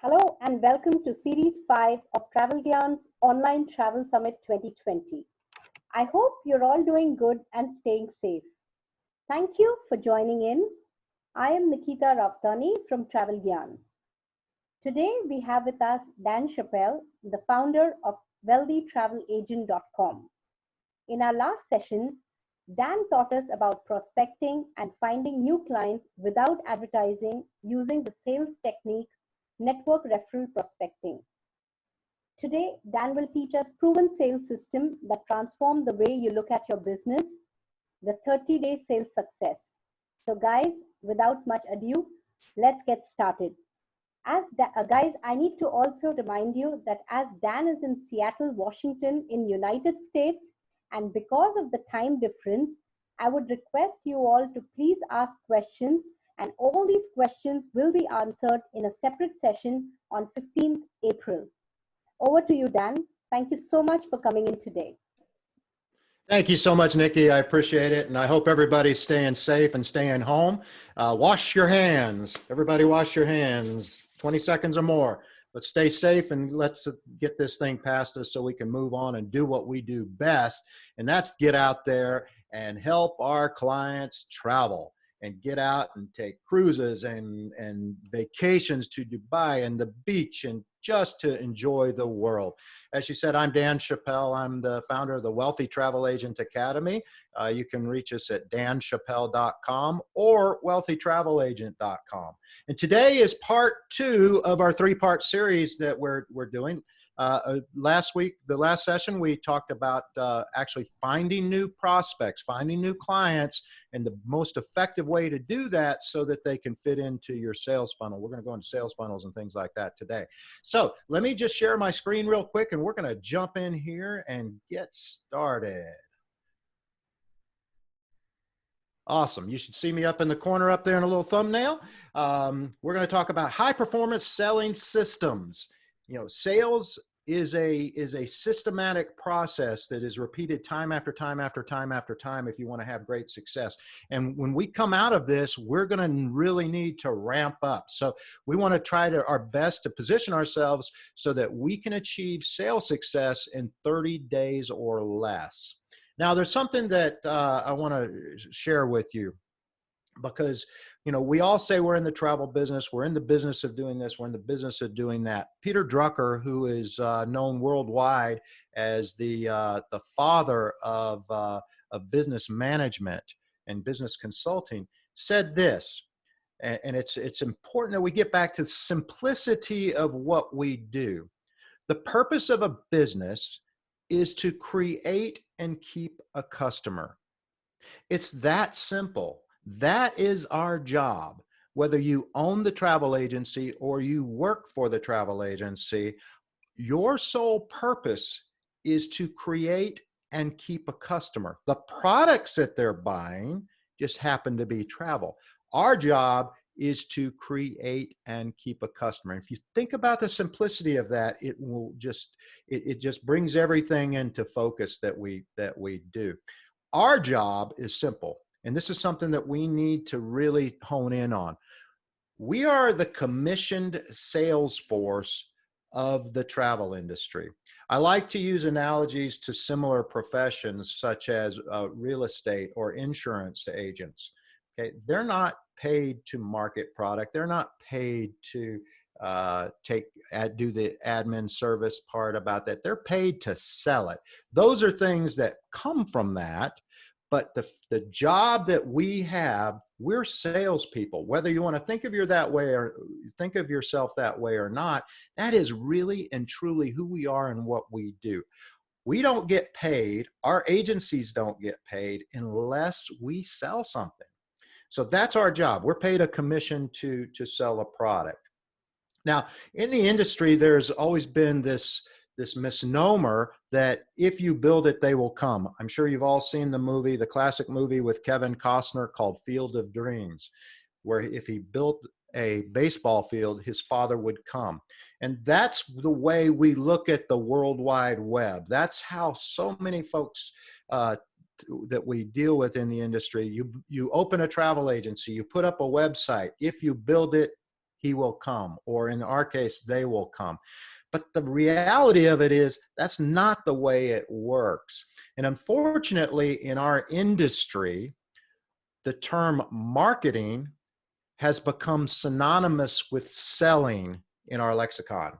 Hello and welcome to Series 5 of TravelGyaan's Online Travel Summit 2020. I hope you're all doing good and staying safe. Thank you for joining in. I am Nikita Rawtani from TravelGyaan. Today we have with us Dan Chappell, the founder of wealthytravelagent.com. In our last session, Dan taught us about prospecting and finding new clients without advertising using the sales technique network referral prospecting. Today, Dan will teach us proven sales system that transform the way you look at your business, the 30-day sales success. So guys, without much ado, let's get started. Guys, I need to also remind you that as Dan is in Seattle, Washington in United States, and because of the time difference, I would request you all to please ask questions, and all these questions will be answered in a separate session on 15th April. Over to you, Dan. Thank you so much for coming in today. Thank you so much, Nikki. I appreciate it. And I hope everybody's staying safe and staying home. Wash your hands. Everybody wash your hands. 20 seconds or more. Let's stay safe and let's get this thing past us so we can move on and do what we do best. And that's get out there and help our clients travel and get out and take cruises and vacations to Dubai and the beach and just to enjoy the world. As you said, I'm Dan Chappell. I'm the founder of the Wealthy Travel Agent Academy. You can reach us at danchappell.com or wealthytravelagent.com. And today is part 2 of our 3-part series that we're doing. Last week, the last session, we talked about actually finding new prospects, finding new clients, and the most effective way to do that so that they can fit into your sales funnel. We're going to go into sales funnels and things like that today. So let me just share my screen real quick, and we're going to jump in here and get started. Awesome. You should see me up in the corner up there in a little thumbnail. We're going to talk about high performance selling systems. You know, sales is a systematic process that is repeated time after time after time after time if you want to have great success. And when we come out of this, we're going to really need to ramp up. So we want to try our best to position ourselves so that we can achieve sales success in 30 days or less. Now, there's something that I want to share with you, because, you know, we all say we're in the travel business, we're in the business of doing this, we're in the business of doing that. Peter Drucker, who is known worldwide as the father of business management and business consulting, said this, and it's important that we get back to the simplicity of what we do. The purpose of a business is to create and keep a customer. It's that simple. That is our job. Whether you own the travel agency or you work for the travel agency, your sole purpose is to create and keep a customer. The products that they're buying just happen to be travel. Our job is to create and keep a customer. And if you think about the simplicity of that, it will just, it just brings everything into focus that we do. Our job is simple. And this is something that we need to really hone in on. We are the commissioned sales force of the travel industry. I like to use analogies to similar professions such as real estate or insurance agents. Okay, they're not paid to market product. They're not paid to do the admin service part about that. They're paid to sell it. Those are things that come from that. But the job that we have, we're salespeople. Whether you want to think of yourself that way or not, that is really and truly who we are and what we do. We don't get paid, our agencies don't get paid unless we sell something. So that's our job. We're paid a commission to sell a product. Now, in the industry, there's always been this misnomer that if you build it, they will come. I'm sure you've all seen the classic movie with Kevin Costner called Field of Dreams, where if he built a baseball field, his father would come. And that's the way we look at the World Wide Web. That's how so many folks that we deal with in the industry, you open a travel agency, you put up a website. If you build it, he will come, or in our case, they will come. But the reality of it is that's not the way it works. And unfortunately, in our industry, the term marketing has become synonymous with selling in our lexicon.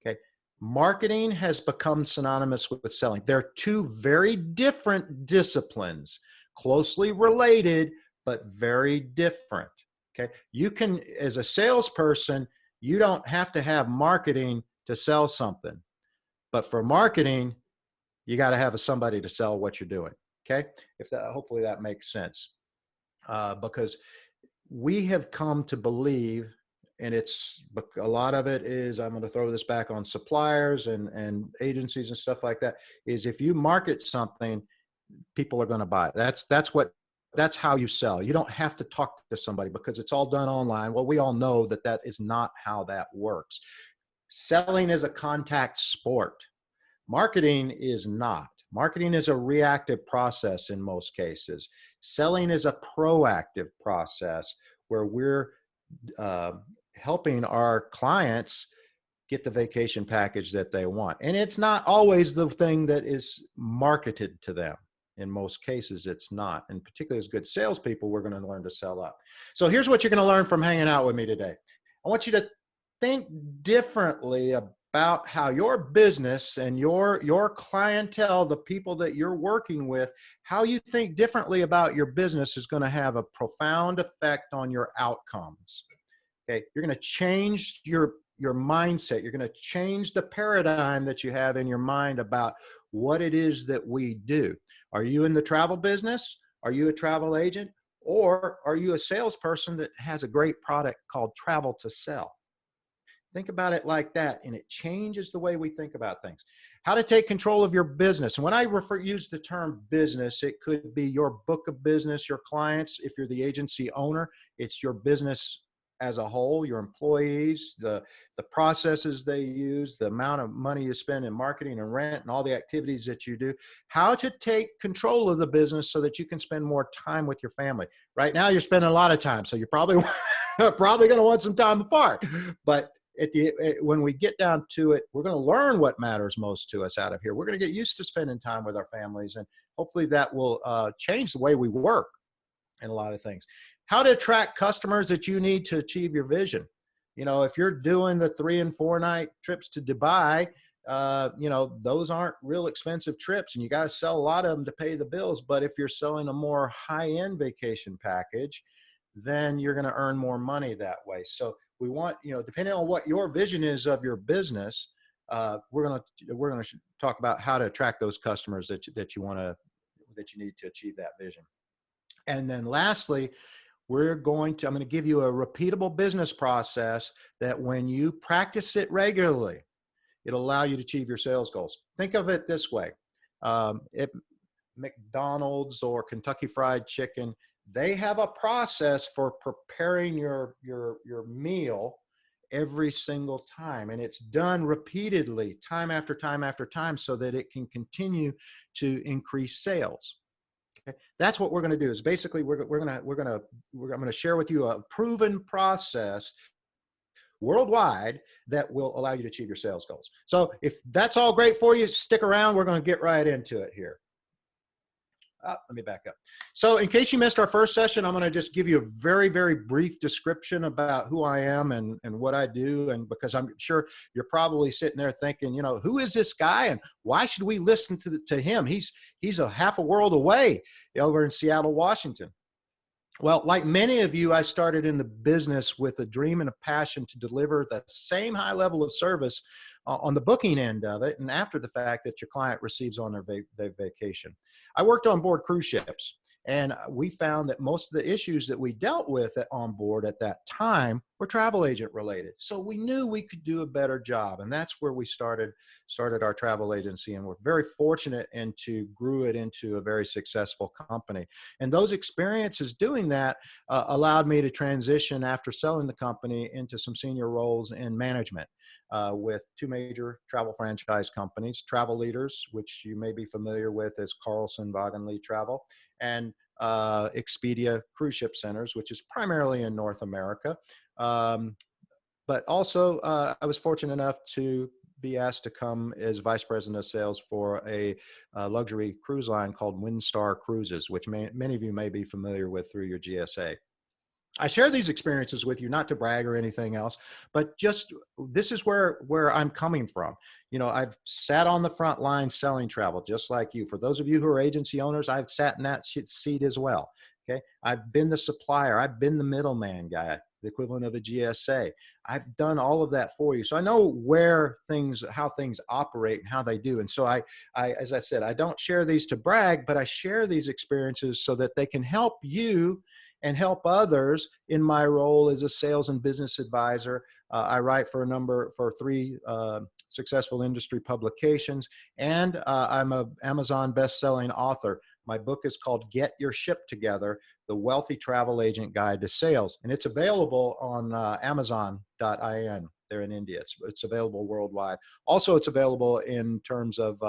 Okay. Marketing has become synonymous with selling. They're two very different disciplines, closely related, but very different. Okay. You can, as a salesperson, you don't have to have marketing to sell something, but for marketing, you got to have somebody to sell what you're doing. Okay. If that, hopefully that makes sense. Because we have come to believe, and it's a lot of it is, I'm going to throw this back on suppliers and agencies and stuff like that, is if you market something, people are going to buy it. That's how you sell. You don't have to talk to somebody because it's all done online. Well, we all know that that is not how that works. Selling is a contact sport. Marketing is not. Marketing is a reactive process in most cases. Selling is a proactive process where we're helping our clients get the vacation package that they want. And it's not always the thing that is marketed to them. In most cases, it's not. And particularly as good salespeople, we're going to learn to sell up. So here's what you're going to learn from hanging out with me today. I want you to think differently about how your business and your clientele, the people that you're working with, how you think differently about your business is going to have a profound effect on your outcomes. Okay, you're going to change your mindset. You're going to change the paradigm that you have in your mind about what it is that we do. Are you in the travel business? Are you a travel agent? Or are you a salesperson that has a great product called Travel to Sell? Think about it like that, and it changes the way we think about things. How to take control of your business. And when I use the term business, it could be your book of business, your clients. If you're the agency owner, it's your business as a whole, your employees, the processes they use, the amount of money you spend in marketing and rent and all the activities that you do. How to take control of the business so that you can spend more time with your family. Right now, you're spending a lot of time, so you're probably going to want some time apart. But when we get down to it, we're going to learn what matters most to us out of here. We're going to get used to spending time with our families, and hopefully that will change the way we work and a lot of things. How to attract customers that you need to achieve your vision. You know, if you're doing the 3 and 4 night trips to Dubai, you know, those aren't real expensive trips and you got to sell a lot of them to pay the bills. But if you're selling a more high-end vacation package, then you're going to earn more money that way. So we want, you know, depending on what your vision is of your business, we're going to talk about how to attract those customers that you need to achieve that vision. And then lastly, I'm going to give you a repeatable business process that when you practice it regularly, it'll allow you to achieve your sales goals. Think of it this way. At McDonald's or Kentucky Fried Chicken, they have a process for preparing your meal every single time. And it's done repeatedly, time after time after time, so that it can continue to increase sales. Okay. That's what we're going to do. Is basically I'm going to share with you a proven process worldwide that will allow you to achieve your sales goals. So if that's all great for you, stick around. We're going to get right into it here. Let me back up. So in case you missed our first session, I'm going to just give you a very, very brief description about who I am and what I do. And because I'm sure you're probably sitting there thinking, you know, who is this guy and why should we listen to him? He's a half a world away over in Seattle, Washington. Well, like many of you, I started in the business with a dream and a passion to deliver the same high level of service on the booking end of it and after the fact that your client receives on their vacation. I worked on board cruise ships, and we found that most of the issues that we dealt with on board at that time were travel agent related. So we knew we could do a better job, and that's where we started our travel agency, and we're very fortunate and grew it into a very successful company. And those experiences doing that allowed me to transition after selling the company into some senior roles in management with 2 major travel franchise companies, Travel Leaders, which you may be familiar with as Carlson Wagenlied Travel, and Expedia Cruise Ship Centers, which is primarily in North America. but also I was fortunate enough to be asked to come as vice president of sales for a luxury cruise line called Windstar Cruises, which many of you may be familiar with through your GSA. I share these experiences with you, not to brag or anything else, but just this is where I'm coming from. You know, I've sat on the front line selling travel, just like you. For those of you who are agency owners, I've sat in that seat as well. Okay, I've been the supplier, I've been the middleman guy, the equivalent of a GSA. I've done all of that for you, so I know how things operate and how they do. And so as I said, I don't share these to brag, but I share these experiences so that they can help you and help others in my role as a sales and business advisor. I write for three successful industry publications, and I'm an Amazon best-selling author. My book is called Get Your Ship Together, The Wealthy Travel Agent Guide to Sales, and it's available on Amazon.in. There in India. It's available worldwide. Also, it's available in terms of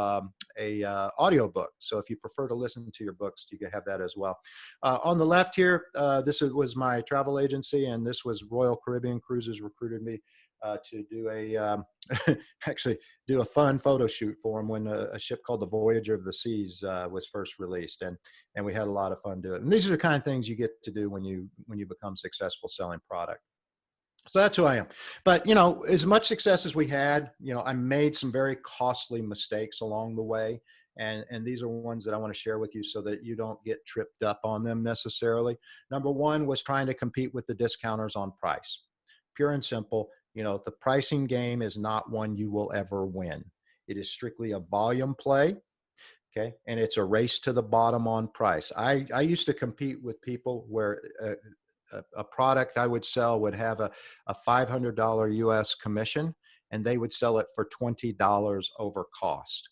a audio book. So if you prefer to listen to your books, you can have that as well. On the left here, this was my travel agency, and this was Royal Caribbean Cruises recruited me to do actually do a fun photo shoot for them when a ship called the Voyager of the Seas was first released, and we had a lot of fun doing it. And these are the kind of things you get to do when you become successful selling product. So that's who I am. But, you know, as much success as we had, you know, I made some very costly mistakes along the way. And these are ones that I want to share with you so that you don't get tripped up on them necessarily. Number one was trying to compete with the discounters on price. Pure and simple, you know, the pricing game is not one you will ever win. It is strictly a volume play. Okay. And it's a race to the bottom on price. I used to compete with people where a product I would sell would have a $500 US commission, and they would sell it for $20 over cost.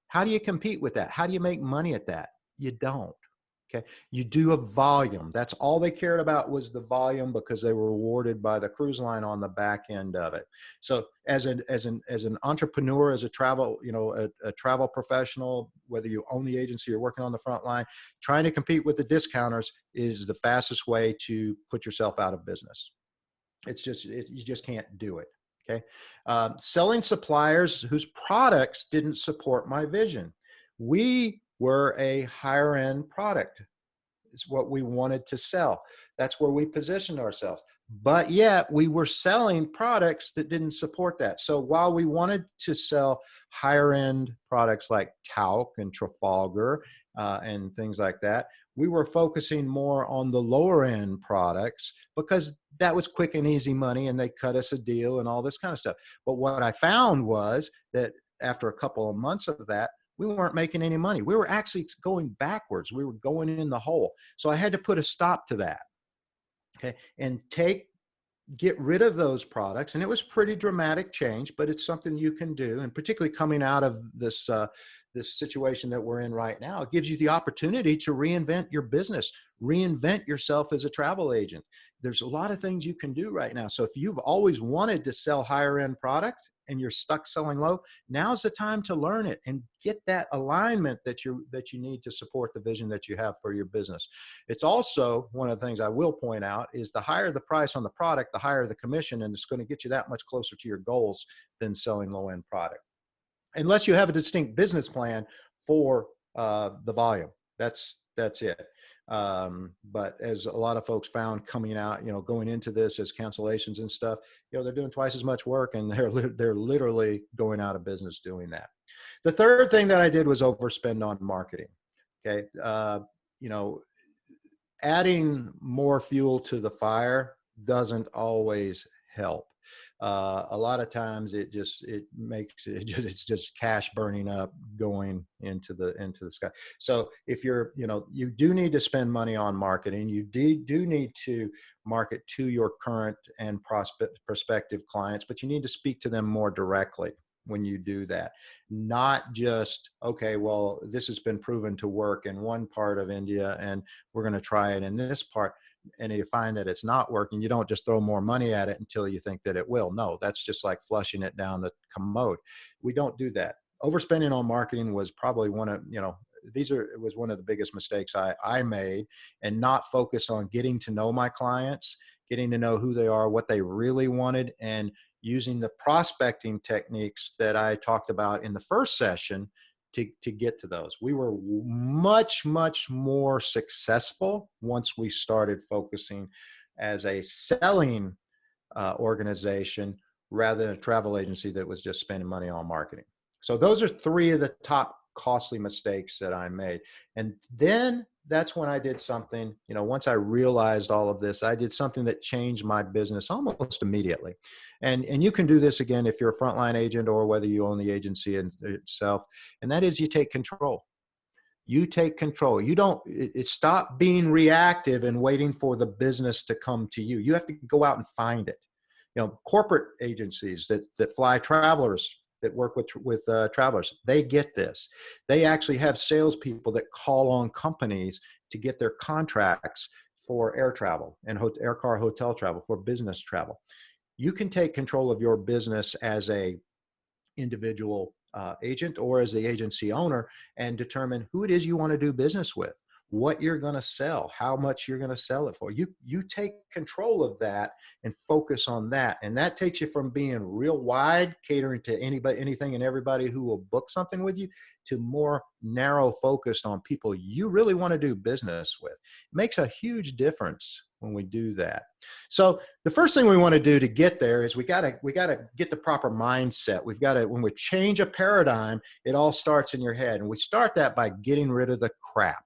How do you compete with that? How do you make money at that? You don't. Okay. You do a volume. That's all they cared about, was the volume, because they were rewarded by the cruise line on the back end of it. So as an entrepreneur, as a travel, you know, a travel professional, whether you own the agency or working on the front line, trying to compete with the discounters is the fastest way to put yourself out of business. You just can't do it. Okay. Selling suppliers whose products didn't support my vision. We were a higher end product. It's what we wanted to sell. That's where we positioned ourselves. But yet we were selling products that didn't support that. So while we wanted to sell higher end products like talc and Trafalgar and things like that, we were focusing more on the lower end products because that was quick and easy money, and they cut us a deal and all this kind of stuff. But what I found was that after a couple of months of that, we weren't making any money. We were actually going backwards. We were going in the hole. So I had to put a stop to that. Okay. And get rid of those products. And it was pretty dramatic change, but it's something you can do. And particularly coming out of this situation that we're in right now, it gives you the opportunity to reinvent your business, reinvent yourself as a travel agent. There's a lot of things you can do right now. So if you've always wanted to sell higher end product and you're stuck selling low, now's the time to learn it and get that alignment that you need to support the vision that you have for your business. It's also one of the things I will point out is the higher the price on the product, the higher the commission, and it's going to get you that much closer to your goals than selling low end product. Unless you have a distinct business plan for the volume. That's it. But as a lot of folks found coming out, you know, going into this as cancellations and stuff, you know, they're doing twice as much work, and they're literally going out of business doing that. The third thing that I did was overspend on marketing. Okay. You know, adding more fuel to the fire doesn't always help. A lot of times it's just cash burning up, going into the sky. So if you do need to spend money on marketing, you do need to market to your current and prospective clients, but you need to speak to them more directly when you do that. Not just, okay, well, this has been proven to work in one part of India and we're going to try it in this part. And you find that it's not working, you don't just throw more money at it until you think that it will. No, that's just like flushing it down the commode. We don't do that. Overspending on marketing was probably one of the biggest mistakes I made, and not focus on getting to know my clients, getting to know who they are, what they really wanted, and using the prospecting techniques that I talked about in the first session to get to those. We were much, much more successful once we started focusing as a selling organization rather than a travel agency that was just spending money on marketing. So those are three of the top costly mistakes that I made. And then that's when I did something, once I realized all of this, I did something that changed my business almost immediately. And you can do this again if you're a frontline agent or whether you own the agency itself. And that is, you take control. You take control. You don't stop being reactive and waiting for the business to come to you. You have to go out and find it. Corporate agencies that fly travelers, that work with travelers, they get this. They actually have salespeople that call on companies to get their contracts for air travel and air car hotel travel, for business travel. You can take control of your business as a individual agent or as the agency owner and determine who it is you want to do business with, what you're going to sell, how much you're going to sell it for. You take control of that and focus on that. And that takes you from being real wide, catering to anybody, anything and everybody who will book something with you, to more narrow focused on people you really want to do business with. It makes a huge difference when we do that. So the first thing we want to do to get there is we got to get the proper mindset. We've got to, when we change a paradigm, it all starts in your head. And we start that by getting rid of the crap.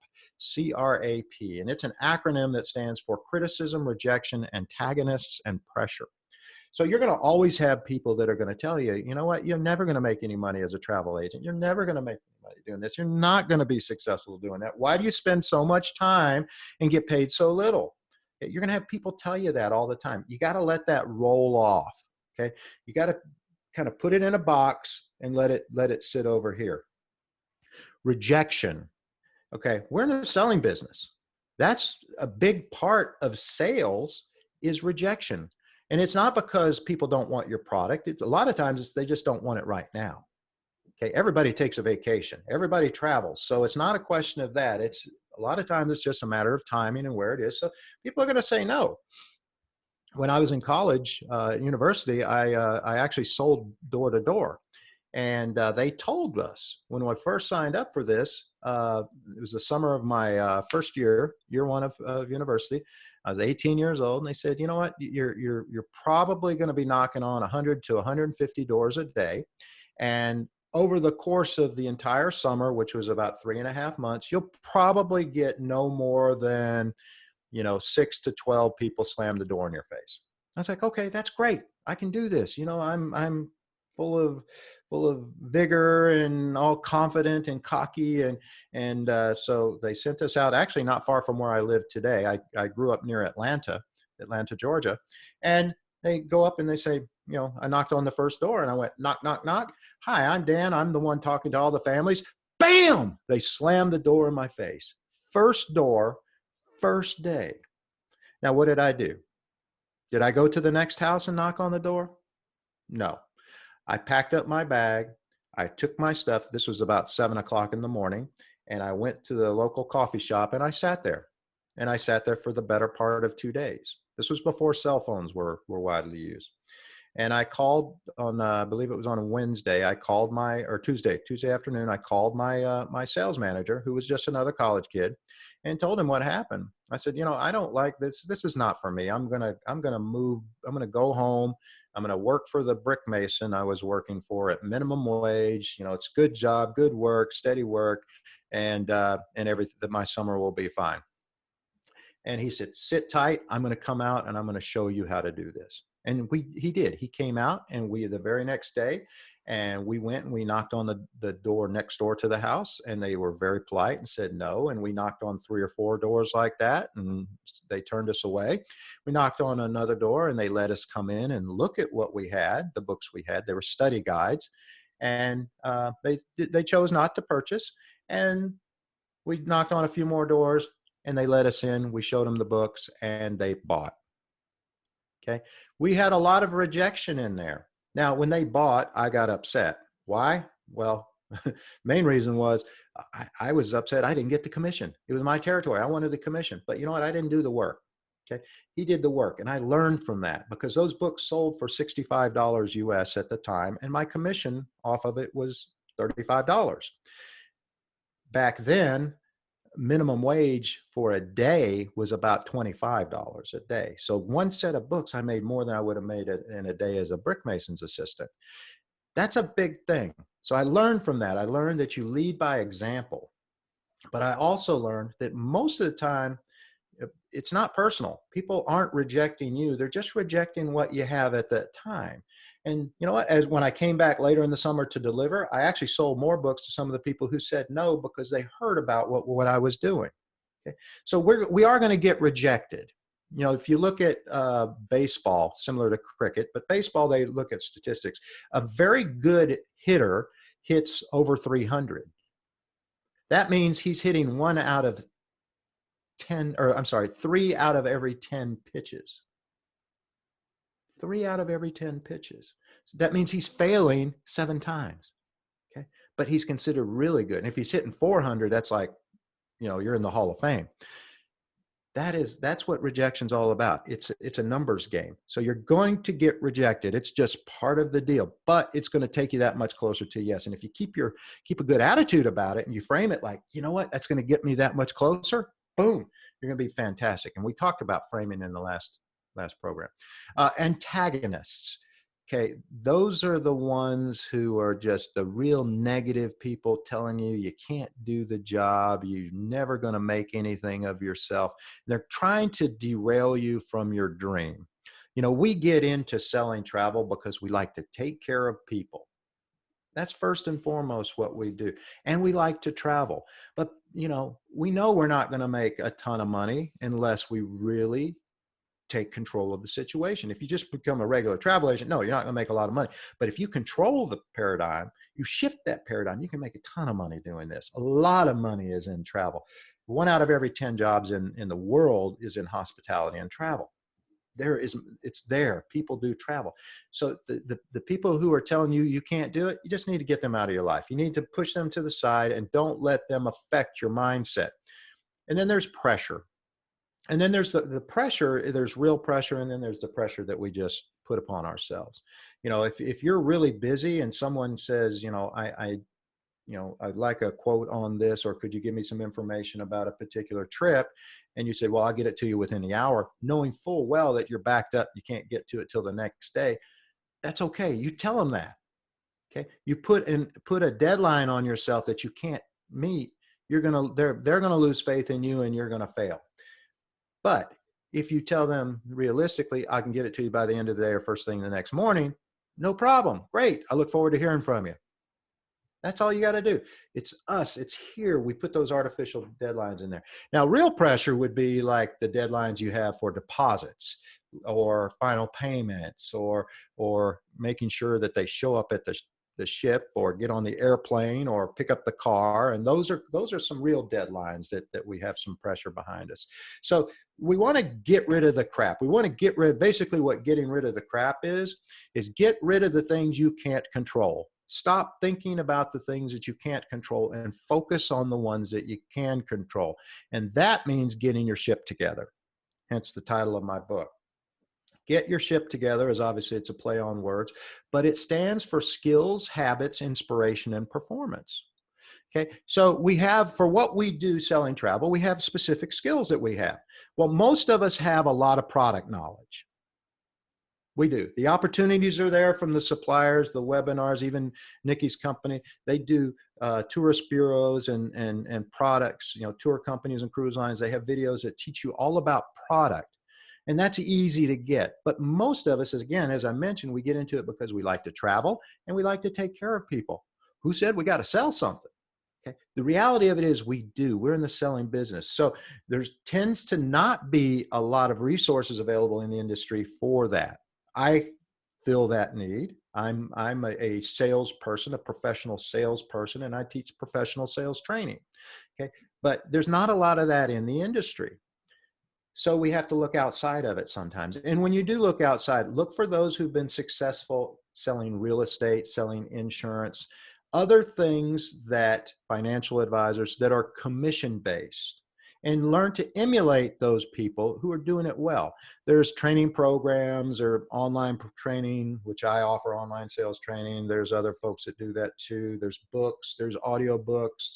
CRAP, and it's an acronym that stands for criticism, rejection, antagonists, and pressure. So you're going to always have people that are going to tell you, you know what, you're never going to make any money as a travel agent. You're never going to make any money doing this. You're not going to be successful doing that. Why do you spend so much time and get paid so little? You're going to have people tell you that all the time. You got to let that roll off. Okay. You got to kind of put it in a box and let it sit over here. Rejection. Okay, we're in a selling business. That's a big part of sales, is rejection. And it's not because people don't want your product. It's a lot of times they just don't want it right now. Okay, everybody takes a vacation. Everybody travels. So it's not a question of that. It's a lot of times it's just a matter of timing and where it is. So people are going to say no. When I was in college, university, I actually sold door to door. And they told us when I first signed up for this, it was the summer of my first year one of university. I was 18 years old, and they said, you know what, you're probably going to be knocking on 100 to 150 doors a day. And over the course of the entire summer, which was about 3.5 months, you'll probably get no more than, 6 to 12 people slam the door in your face. I was like, okay, that's great. I can do this. I'm full of vigor and all confident and cocky. And so they sent us out, actually not far from where I live today. I grew up near Atlanta, Georgia. And they go up and they say, I knocked on the first door and I went, knock, knock, knock. Hi, I'm Dan. I'm the one talking to all the families. Bam! They slammed the door in my face. First door, first day. Now, what did I do? Did I go to the next house and knock on the door? No. I packed up my bag. I took my stuff. This was about 7 o'clock in the morning. And I went to the local coffee shop and I sat there. And I sat there for the better part of 2 days. This was before cell phones were widely used. And I called on, I believe it was on a Wednesday, Tuesday afternoon, I called my sales manager, who was just another college kid, and told him what happened. I said, I don't like this. This is not for me. I'm going to move. I'm going to go home. I'm going to work for the brick mason I was working for at minimum wage. It's good job, good work, steady work, and everything, that my summer will be fine. And he said, sit tight. I'm going to come out and I'm going to show you how to do this. And he did. He came out, and the very next day, and we went and we knocked on the door next door to the house, and they were very polite and said no. And we knocked on 3 or 4 doors like that, and they turned us away. We knocked on another door, and they let us come in and look at what we had, the books we had. They were study guides, and they chose not to purchase. And we knocked on a few more doors, and they let us in. We showed them the books, and they bought. Okay. We had a lot of rejection in there. Now, when they bought, I got upset. Why? Well, main reason was I was upset I didn't get the commission. It was my territory. I wanted the commission. But you know what? I didn't do the work. Okay. He did the work, and I learned from that because those books sold for $65 US at the time, and my commission off of it was $35. Back then, minimum wage for a day was about $25 a day. So one set of books, I made more than I would have made it in a day as a brickmason's assistant. That's a big thing. So I learned from that. I learned that you lead by example. But I also learned that most of the time, it's not personal. People aren't rejecting you. They're just rejecting what you have at that time. And you know what? As when I came back later in the summer to deliver, I actually sold more books to some of the people who said no because they heard about what I was doing. Okay. So we are going to get rejected. You know, if you look at baseball, similar to cricket, but baseball, they look at statistics. A very good hitter hits over 300. That means he's hitting 3 out of every 10 pitches. 3 out of every 10 pitches. So that means he's failing 7 times. Okay. But he's considered really good. And if he's hitting 400, that's like, you know, you're in the Hall of Fame. That's what rejection's all about. It's a numbers game. So you're going to get rejected. It's just part of the deal, but it's going to take you that much closer to yes. And if you keep a good attitude about it and you frame it like, you know what, that's going to get me that much closer, boom, you're going to be fantastic. And we talked about framing in the last program. Antagonists. Okay, those are the ones who are just the real negative people telling you can't do the job, you're never going to make anything of yourself. They're trying to derail you from your dream. You know, we get into selling travel because we like to take care of people. That's first and foremost what we do. And we like to travel. But, you know we're not going to make a ton of money unless we really take control of the situation. If you just become a regular travel agent, no, you're not going to make a lot of money. But if you control the paradigm, you shift that paradigm, you can make a ton of money doing this. A lot of money is in travel. 1 out of every 10 jobs in the world is in hospitality and travel. It's there. People do travel. So the people who are telling you can't do it, you just need to get them out of your life. You need to push them to the side and don't let them affect your mindset. And then there's pressure. And then there's the pressure, there's real pressure, and then there's the pressure that we just put upon ourselves. You know, if you're really busy and someone says, I'd like a quote on this, or could you give me some information about a particular trip? And you say, well, I'll get it to you within the hour, knowing full well that you're backed up, you can't get to it till the next day. That's okay. You tell them that. Okay. You put a deadline on yourself that you can't meet. They're going to lose faith in you and you're going to fail. But if you tell them realistically, I can get it to you by the end of the day or first thing the next morning, no problem. Great. I look forward to hearing from you. That's all you got to do. It's us. It's here. We put those artificial deadlines in there. Now, real pressure would be like the deadlines you have for deposits or final payments or making sure that they show up at the ship or get on the airplane or pick up the car. And those are some real deadlines that we have some pressure behind us. So we want to get rid of the crap. We want to get rid, basically what getting rid of the crap is get rid of the things you can't control. Stop thinking about the things that you can't control and focus on the ones that you can control. And that means getting your ship together. Hence the title of my book. Get your ship together, as obviously it's a play on words, but it stands for skills, habits, inspiration, and performance. Okay, so we have, for what we do selling travel, we have specific skills that we have. Well, most of us have a lot of product knowledge. We do. The opportunities are there from the suppliers, the webinars, even Nikki's company. They do tourist bureaus and products, tour companies and cruise lines. They have videos that teach you all about product. And that's easy to get. But most of us, again, as I mentioned, we get into it because we like to travel and we like to take care of people. Who said we got to sell something? Okay. The reality of it is we do. We're in the selling business. So there tends to not be a lot of resources available in the industry for that. I feel that need. I'm a salesperson, a professional salesperson, and I teach professional sales training. Okay. But there's not a lot of that in the industry. So we have to look outside of it sometimes. And when you do look outside, look for those who've been successful selling real estate, selling insurance, other things that financial advisors that are commission-based. and learn to emulate those people who are doing it well. There's training programs or online training, which I offer online sales training. There's other folks that do that too. There's books, there's audio books,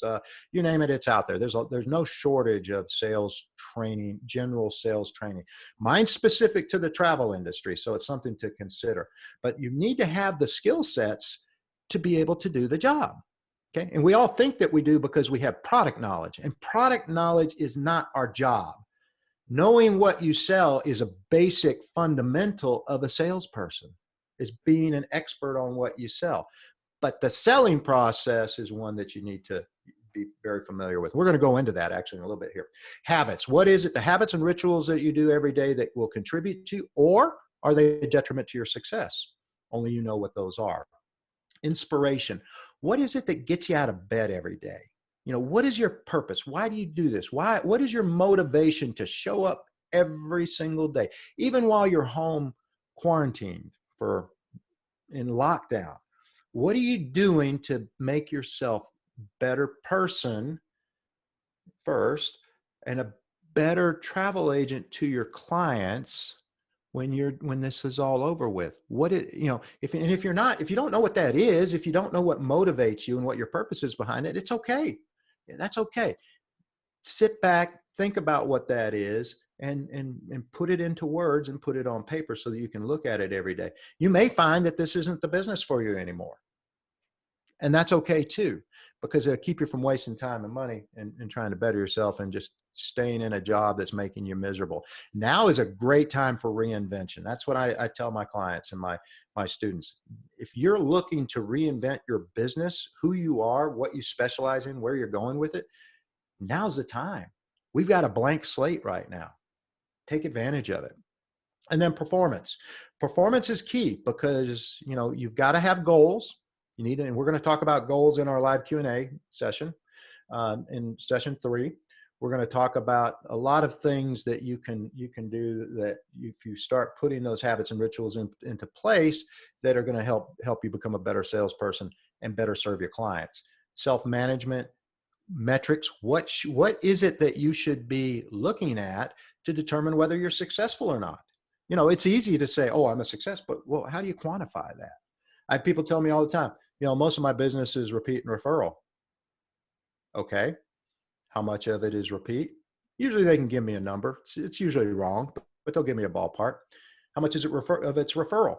you name it, it's out there. There's no shortage of sales training, general sales training. Mine's specific to the travel industry, so it's something to consider. But you need to have the skill sets to be able to do the job. Okay. And we all think that we do because we have product knowledge, and product knowledge is not our job. Knowing what you sell is a basic fundamental of a salesperson, is being an expert on what you sell. But the selling process is one that you need to be very familiar with. We're going to go into that actually in a little bit here. Habits. What is it? The habits and rituals that you do every day that will contribute to, or are they a detriment to your success? Only you know what those are. Inspiration. What is it that gets you out of bed every day? You know, what is your purpose? Why do you do this? What is your motivation to show up every single day, even while you're home quarantined in lockdown? What are you doing to make yourself a better person first, and a better travel agent to your clients when this is all over with? If you don't know what that is, if you don't know what motivates you and what your purpose is behind it, it's okay. That's okay. Sit back, think about what that is, and put it into words and put it on paper so that you can look at it every day. You may find that this isn't the business for you anymore. And that's okay too, because it'll keep you from wasting time and money and trying to better yourself and just staying in a job that's making you miserable. Now is a great time for reinvention. That's what I tell my clients and my students. If you're looking to reinvent your business, who you are, what you specialize in, where you're going with it, now's the time. We've got a blank slate right now. Take advantage of it. And then performance. Performance is key because, you've got to have goals. And we're going to talk about goals in our live Q&A session. In session 3, we're going to talk about a lot of things that you can do that if you start putting those habits and rituals into place that are going to help you become a better salesperson and better serve your clients. Self-management, metrics. What is it that you should be looking at to determine whether you're successful or not? It's easy to say, oh, I'm a success, but well, how do you quantify that? I have people tell me all the time, most of my business is repeat and referral. Okay. How much of it is repeat? Usually they can give me a number. It's usually wrong, but they'll give me a ballpark. How much is it of its referral?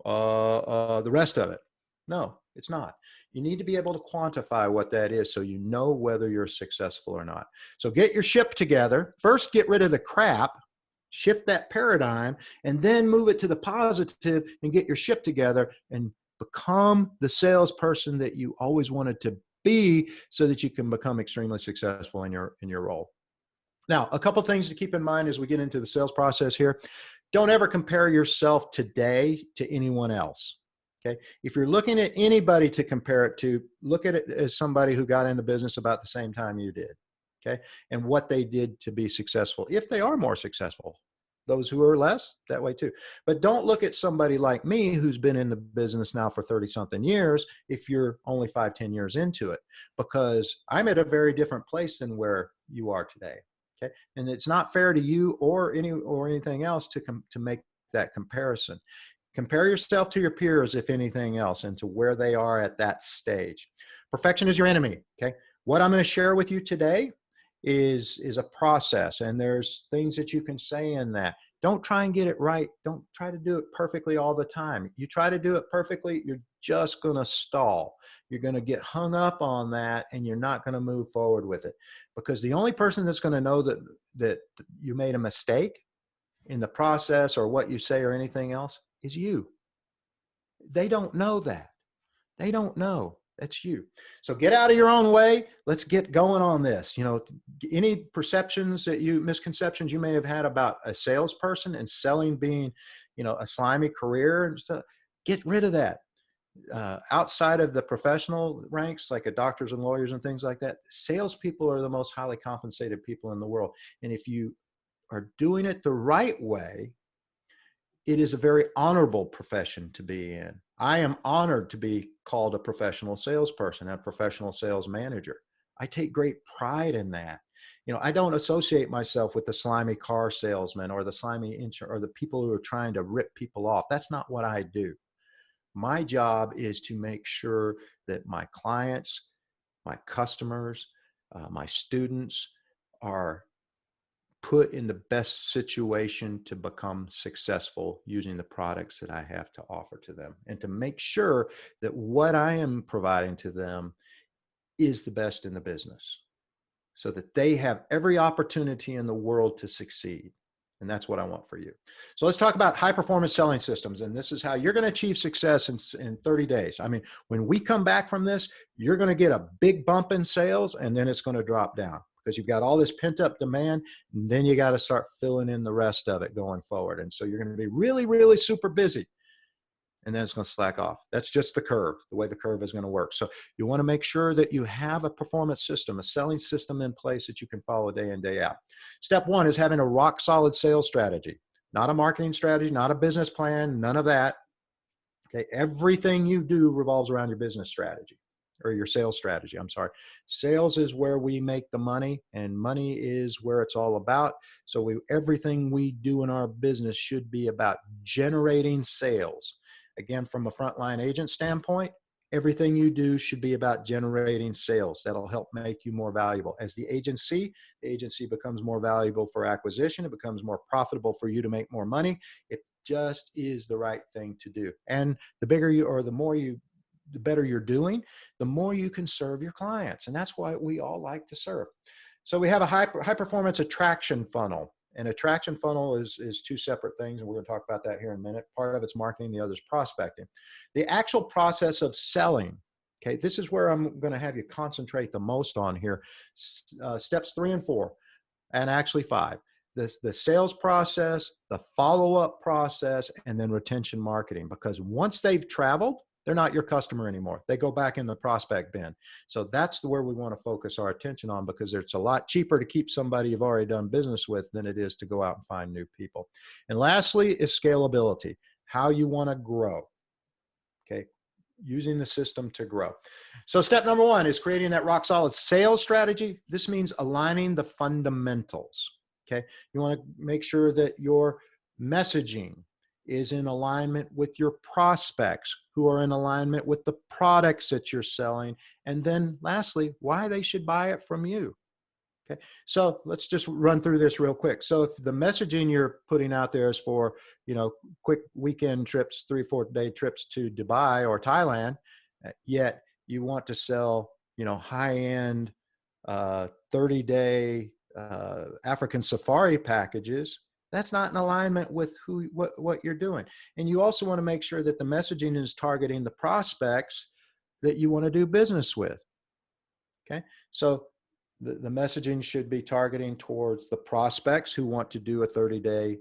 The rest of it? No, it's not. You need to be able to quantify what that is so you know whether you're successful or not. So get your ship together. First, get rid of the crap, shift that paradigm, and then move it to the positive and get your ship together and become the salesperson that you always wanted to be so that you can become extremely successful in your role. Now, a couple things to keep in mind as we get into the sales process here. Don't ever compare yourself today to anyone else. Okay. If you're looking at anybody to compare it to, look at it as somebody who got into business about the same time you did. Okay. And what they did to be successful, if they are more successful. Those who are less, that way too. But don't look at somebody like me who's been in the business now for 30-something years if you're only 5-10 years into it, because I'm at a very different place than where you are today. Okay. And it's not fair to you or anything else to make that comparison. Compare yourself to your peers, if anything else, and to where they are at that stage. Perfection is your enemy. Okay. What I'm going to share with you today is a process, and there's things that you can say in that. Don't try and get it right. Don't try to do it perfectly all the time. You try to do it perfectly, you're just going to stall. You're going to get hung up on that, and you're not going to move forward with it, because the only person that's going to know that you made a mistake in the process or what you say or anything else is you. They don't know that. They don't know. That's you. So get out of your own way. Let's get going on this. Any misconceptions you may have had about a salesperson and selling being, a slimy career and stuff, get rid of that. Outside of the professional ranks, like doctors and lawyers and things like that, salespeople are the most highly compensated people in the world. And if you are doing it the right way, it is a very honorable profession to be in. I am honored to be called a professional salesperson, a professional sales manager. I take great pride in that. You know, I don't associate myself with the slimy car salesman or the slimy or the people who are trying to rip people off. That's not what I do. My job is to make sure that my clients, my customers, my students are put in the best situation to become successful using the products that I have to offer to them, and to make sure that what I am providing to them is the best in the business, so that they have every opportunity in the world to succeed. And that's what I want for you. So let's talk about high performance selling systems. And this is how you're going to achieve success in 30 days. I mean, when we come back from this, you're going to get a big bump in sales, and then it's going to drop down because you've got all this pent up demand. And then you got to start filling in the rest of it going forward. And so you're going to be really, really super busy. And then it's going to slack off. That's just the curve, the way the curve is going to work. So you want to make sure that you have a performance system, a selling system in place that you can follow day in, day out. Step one is having a rock solid sales strategy, not a marketing strategy, not a business plan, none of that. Okay. Everything you do revolves around your business strategy, or your sales strategy. I'm sorry. Sales is where we make the money, and money is where it's all about. So everything we do in our business should be about generating sales. Again, from a frontline agent standpoint, everything you do should be about generating sales. That'll help make you more valuable. As the agency becomes more valuable for acquisition. It becomes more profitable for you to make more money. It just is the right thing to do. And the bigger you, or the better you're doing, the more you can serve your clients. And that's why we all like to serve. So we have a high performance attraction funnel. An attraction funnel is two separate things, and we're going to talk about that here in a minute. Part of it's marketing, the other is prospecting. The actual process of selling, okay, this is where I'm going to have you concentrate the most on here. Steps 3 and 4, and actually 5. The sales process, the follow-up process, and then retention marketing. Because once they've traveled, they're not your customer anymore. They go back in the prospect bin. So that's where we want to focus our attention on, because it's a lot cheaper to keep somebody you've already done business with than it is to go out and find new people. And lastly is scalability, how you want to grow. Okay, using the system to grow. So step number 1 is creating that rock solid sales strategy. This means aligning the fundamentals. Okay, you want to make sure that your messaging is in alignment with your prospects, who are in alignment with the products that you're selling. And then lastly, why they should buy it from you. Okay, so let's just run through this real quick. So if the messaging you're putting out there is for, quick weekend trips, 3-4 day trips to Dubai or Thailand, yet you want to sell, high-end 30-day African safari packages, that's not in alignment with what you're doing. And you also want to make sure that the messaging is targeting the prospects that you want to do business with. Okay, so the messaging should be targeting towards the prospects who want to do a 30-day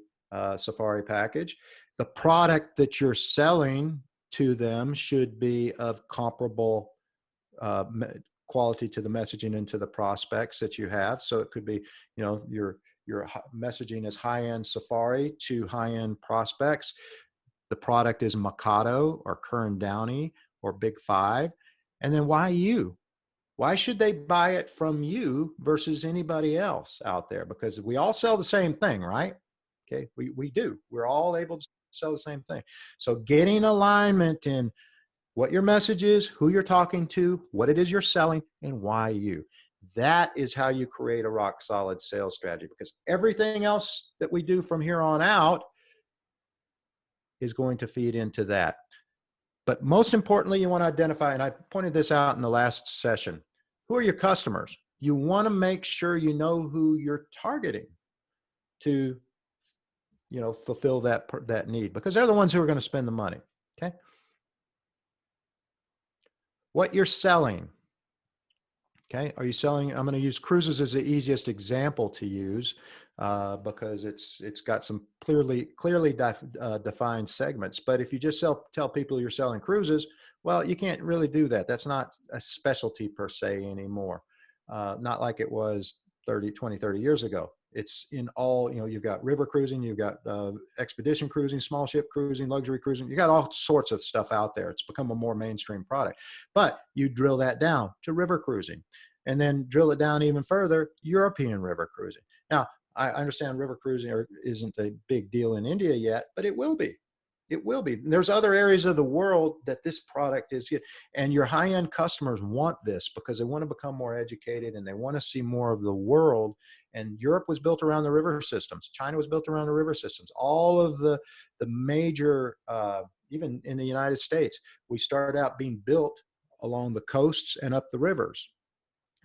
safari package. The product that you're selling to them should be of comparable quality to the messaging and to the prospects that you have. So it could be, your messaging is high-end safari to high-end prospects. The product is Mikado or Kern Downey or Big Five. And then why you? Why should they buy it from you versus anybody else out there? Because we all sell the same thing, right? Okay, we do. We're all able to sell the same thing. So getting alignment in what your message is, who you're talking to, what it is you're selling, and why you. That is how you create a rock solid sales strategy, because everything else that we do from here on out is going to feed into that. But most importantly, you want to identify, and I pointed this out in the last session, who are your customers? You want to make sure you know who you're targeting to, fulfill that need, because they're the ones who are going to spend the money. Okay. What you're selling. Okay, are you selling? I'm going to use cruises as the easiest example to use because it's got some clearly defined segments. But if you just tell people you're selling cruises, well, you can't really do that. That's not a specialty per se anymore. Not like it was 20, 30 years ago. It's in all, you've got river cruising, you've got expedition cruising, small ship cruising, luxury cruising. You got all sorts of stuff out there. It's become a more mainstream product. But you drill that down to river cruising. And then drill it down even further, European river cruising. Now, I understand river cruising isn't a big deal in India yet, but it will be. It will be. There's other areas of the world that this product is good. And your high-end customers want this because they want to become more educated and they want to see more of the world. And Europe was built around the river systems. China was built around the river systems. All of the major, even in the United States, we started out being built along the coasts and up the rivers.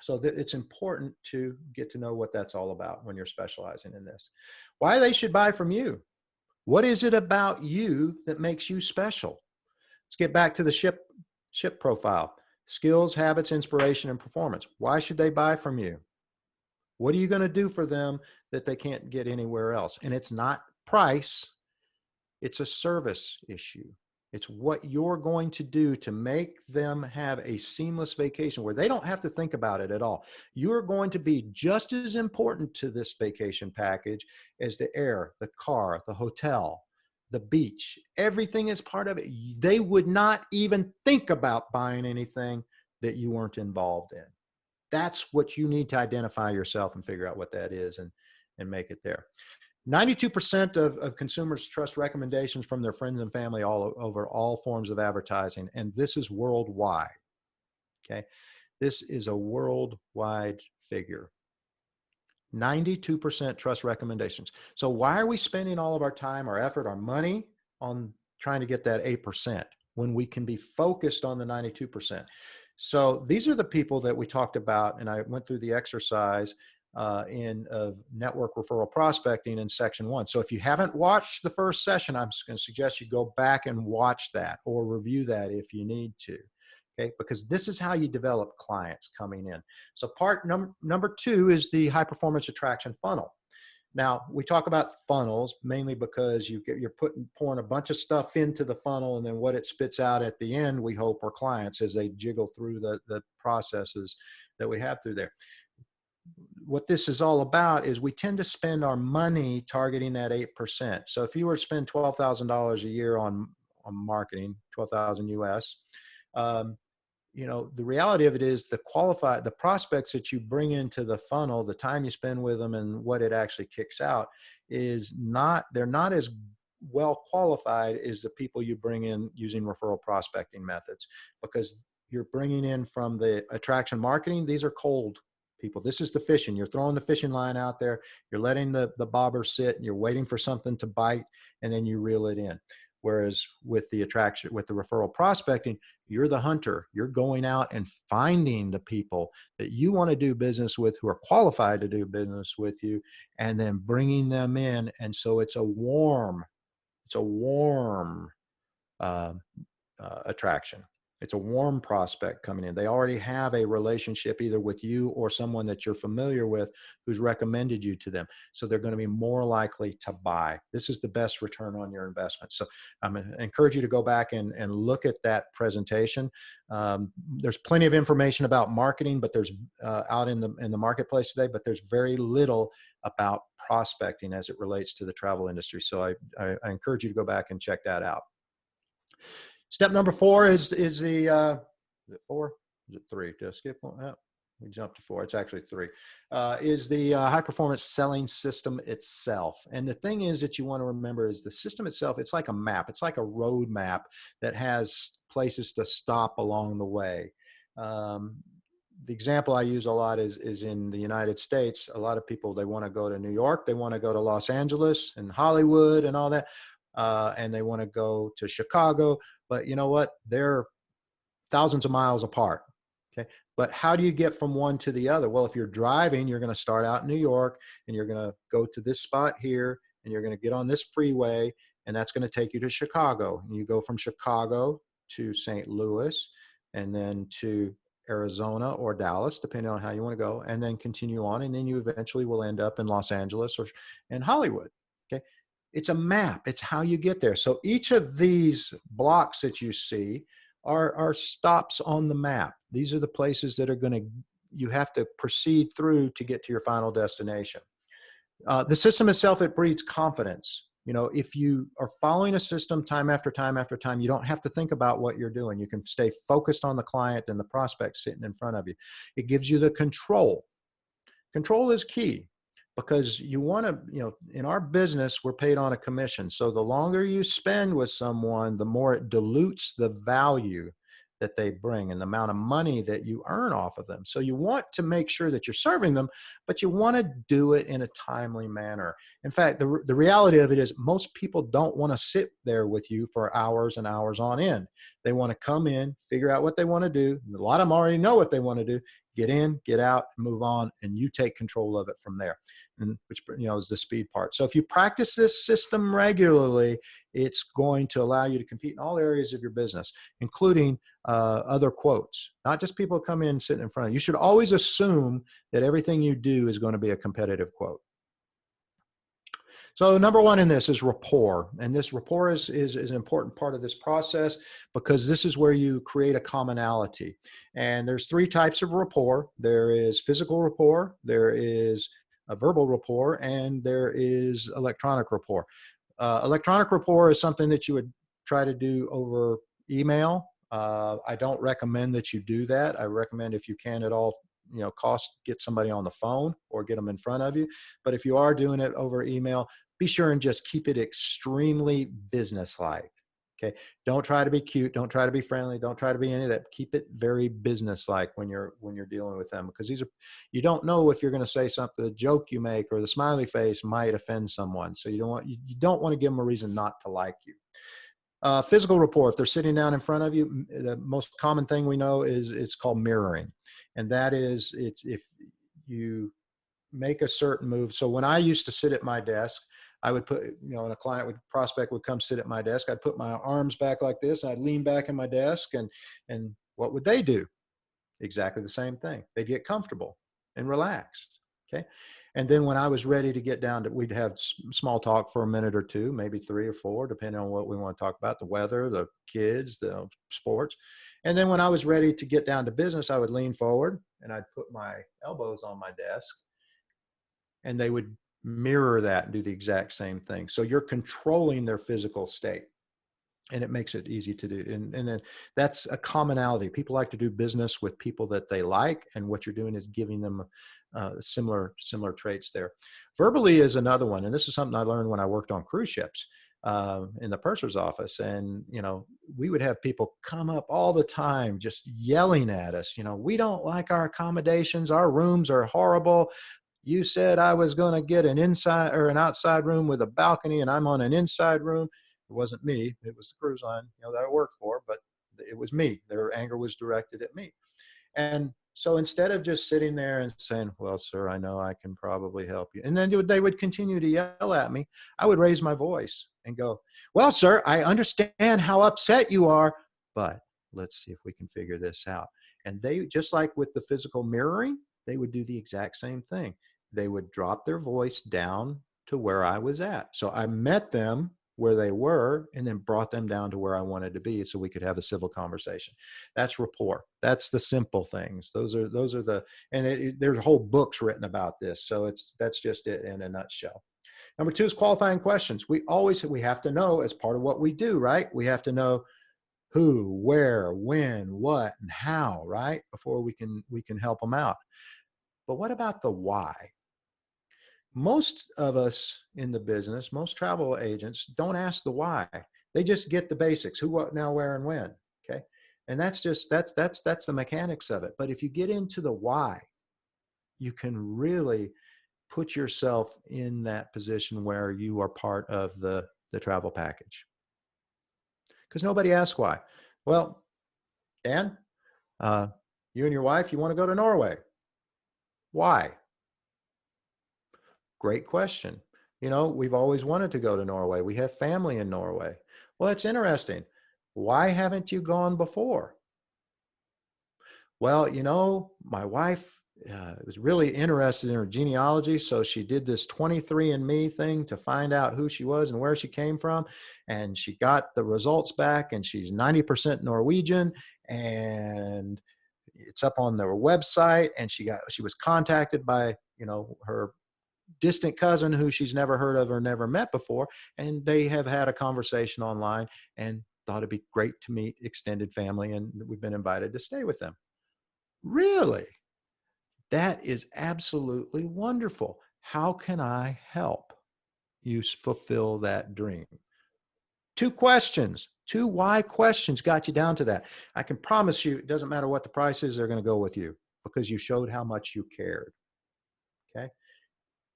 So it's important to get to know what that's all about when you're specializing in this. Why they should buy from you. What is it about you that makes you special? Let's get back to the ship profile. Skills, habits, inspiration, and performance. Why should they buy from you? What are you going to do for them that they can't get anywhere else? And it's not price. It's a service issue. It's what you're going to do to make them have a seamless vacation where they don't have to think about it at all. You're going to be just as important to this vacation package as the air, the car, the hotel, the beach. Everything is part of it. They would not even think about buying anything that you weren't involved in. That's what you need to identify yourself and figure out what that is and make it there. 92% of consumers trust recommendations from their friends and family all over all forms of advertising, and this is worldwide, okay? This is a worldwide figure. 92% trust recommendations. So why are we spending all of our time, our effort, our money on trying to get that 8% when we can be focused on the 92%? So these are the people that we talked about, and I went through the exercise in network referral prospecting in section 1. So if you haven't watched the first session, I'm just going to suggest you go back and watch that or review that if you need to, okay? Because this is how you develop clients coming in. So part number 2 is the high performance attraction funnel. Now, we talk about funnels mainly because you're pouring a bunch of stuff into the funnel, and then what it spits out at the end, we hope, are clients as they jiggle through the processes that we have through there. What this is all about is we tend to spend our money targeting that 8%. So if you were to spend $12,000 a year on marketing, 12,000 US, you know, the reality of it is the prospects that you bring into the funnel, the time you spend with them and what it actually kicks out they're not as well qualified as the people you bring in using referral prospecting methods, because you're bringing in from the attraction marketing. These are cold people. This is the fishing. You're throwing the fishing line out there. You're letting the bobber sit and you're waiting for something to bite, and then you reel it in. Whereas with the referral prospecting, you're the hunter. You're going out and finding the people that you want to do business with, who are qualified to do business with you, and then bringing them in. And so it's a warm attraction. It's a warm prospect coming in. They already have a relationship either with you or someone that you're familiar with who's recommended you to them. So they're going to be more likely to buy. This is the best return on your investment. So I'm going to encourage you to go back and look at that presentation. There's plenty of information about marketing, but there's out in the marketplace today, but there's very little about prospecting as it relates to the travel industry. So I encourage you to go back and check that out. Step number 4 is the, is it 4? Is it 3? Did I skip one? Oh, we jumped to 4. It's actually 3. Is the high performance selling system itself. And the thing is that you want to remember is the system itself, it's like a map. It's like a road map that has places to stop along the way. The example I use a lot is in the United States. A lot of people, they want to go to New York. They want to go to Los Angeles and Hollywood and all that. And they want to go to Chicago. But you know what? They're thousands of miles apart. Okay. But how do you get from one to the other? Well, if you're driving, you're going to start out in New York and you're going to go to this spot here and you're going to get on this freeway, and that's going to take you to Chicago. And you go from Chicago to St. Louis and then to Arizona or Dallas, depending on how you want to go, and then continue on. And then you eventually will end up in Los Angeles or in Hollywood. Okay. It's a map. It's how you get there. So each of these blocks that you see are stops on the map. These are the places that you have to proceed through to get to your final destination. The system itself, it breeds confidence. If you are following a system time after time after time, you don't have to think about what you're doing. You can stay focused on the client and the prospect sitting in front of you. It gives you the control. Control is key because you want to, in our business, we're paid on a commission. So the longer you spend with someone, the more it dilutes the value that they bring and the amount of money that you earn off of them. So you want to make sure that you're serving them, but you want to do it in a timely manner. In fact, the reality of it is most people don't want to sit there with you for hours and hours on end. They want to come in, figure out what they want to do. A lot of them already know what they want to do. Get in, get out, move on, and you take control of it from there, and which is the speed part. So if you practice this system regularly, it's going to allow you to compete in all areas of your business, including other quotes, not just people come in sitting in front of you. You should always assume that everything you do is going to be a competitive quote. So number one in this is rapport. And this rapport is an important part of this process because this is where you create a commonality. And there's three types of rapport. There is physical rapport, there is a verbal rapport, and there is electronic rapport. Electronic rapport is something that you would try to do over email. I don't recommend that you do that. I recommend if you can at all, get somebody on the phone or get them in front of you. But if you are doing it over email, be sure and just keep it extremely businesslike. Okay. Don't try to be cute. Don't try to be friendly. Don't try to be any of that. Keep it very businesslike when you're dealing with them, because you don't know if you're going to say something, the joke you make or the smiley face might offend someone. So you don't want to give them a reason not to like you. Physical rapport, if they're sitting down in front of you, the most common thing we know is it's called mirroring. And that is, it's if you make a certain move. So when I used to sit at my desk, I would put, and a prospect would come sit at my desk, I'd put my arms back like this, and I'd lean back in my desk, and what would they do? Exactly the same thing. They'd get comfortable and relaxed. Okay. And then when I was ready to get down to, we'd have small talk for a minute or two, maybe 3 or 4, depending on what we want to talk about, the weather, the kids, the sports. And then when I was ready to get down to business, I would lean forward and I'd put my elbows on my desk, and they would mirror that and do the exact same thing. So you're controlling their physical state, and it makes it easy to do. And then that's a commonality. People like to do business with people that they like, and what you're doing is giving them similar traits there. Verbally is another one, and this is something I learned when I worked on cruise ships in the purser's office. And we would have people come up all the time just yelling at us. We don't like our accommodations. Our rooms are horrible. You said I was going to get an inside or an outside room with a balcony, and I'm on an inside room. It wasn't me. It was the cruise line, that I worked for, but it was me. Their anger was directed at me. And so instead of just sitting there and saying, well, sir, I know I can probably help you, and then they would continue to yell at me, I would raise my voice and go, well, sir, I understand how upset you are, but let's see if we can figure this out. And they, just like with the physical mirroring, they would do the exact same thing. They would drop their voice down to where I was at. So I met them where they were and then brought them down to where I wanted to be so we could have a civil conversation. That's rapport. That's the simple things. Those are the, and there's whole books written about this. So that's just it in a nutshell. Number 2 is qualifying questions. We have to know, as part of what we do, right? We have to know who, where, when, what, and how, right? Before we can help them out. But what about the why? Most of us in the business, most travel agents don't ask the why. They just get the basics: who, what, now, where, and when. Okay. And that's the mechanics of it. But if you get into the why, you can really put yourself in that position where you are part of the travel package. Because nobody asks why. Well, Dan, you and your wife, you want to go to Norway. Why? Great question. We've always wanted to go to Norway. We have family in Norway. Well, that's interesting. Why haven't you gone before? Well, my wife was really interested in her genealogy, so she did this 23andMe thing to find out who she was and where she came from, and she got the results back, and she's 90% Norwegian, and it's up on their website, and she was contacted by her distant cousin who she's never heard of or never met before, and they have had a conversation online and thought it'd be great to meet extended family, and we've been invited to stay with them. Really? That is absolutely wonderful. How can I help you fulfill that dream? 2 questions, 2 why questions got you down to that. I can promise you, it doesn't matter what the price is, they're going to go with you because you showed how much you cared. Okay.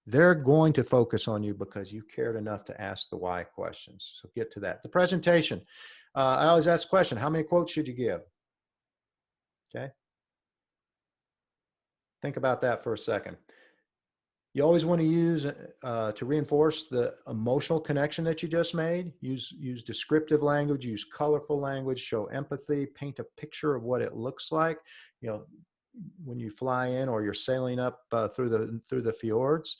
They're going to focus on you because you cared enough to ask the why questions. So get to that. The presentation. I always ask the question, how many quotes should you give? Okay. Think about that for a second. You always want to use, to reinforce the emotional connection that you just made, use descriptive language, use colorful language, show empathy, paint a picture of what it looks like. You know, when you fly in or you're sailing up through the fjords,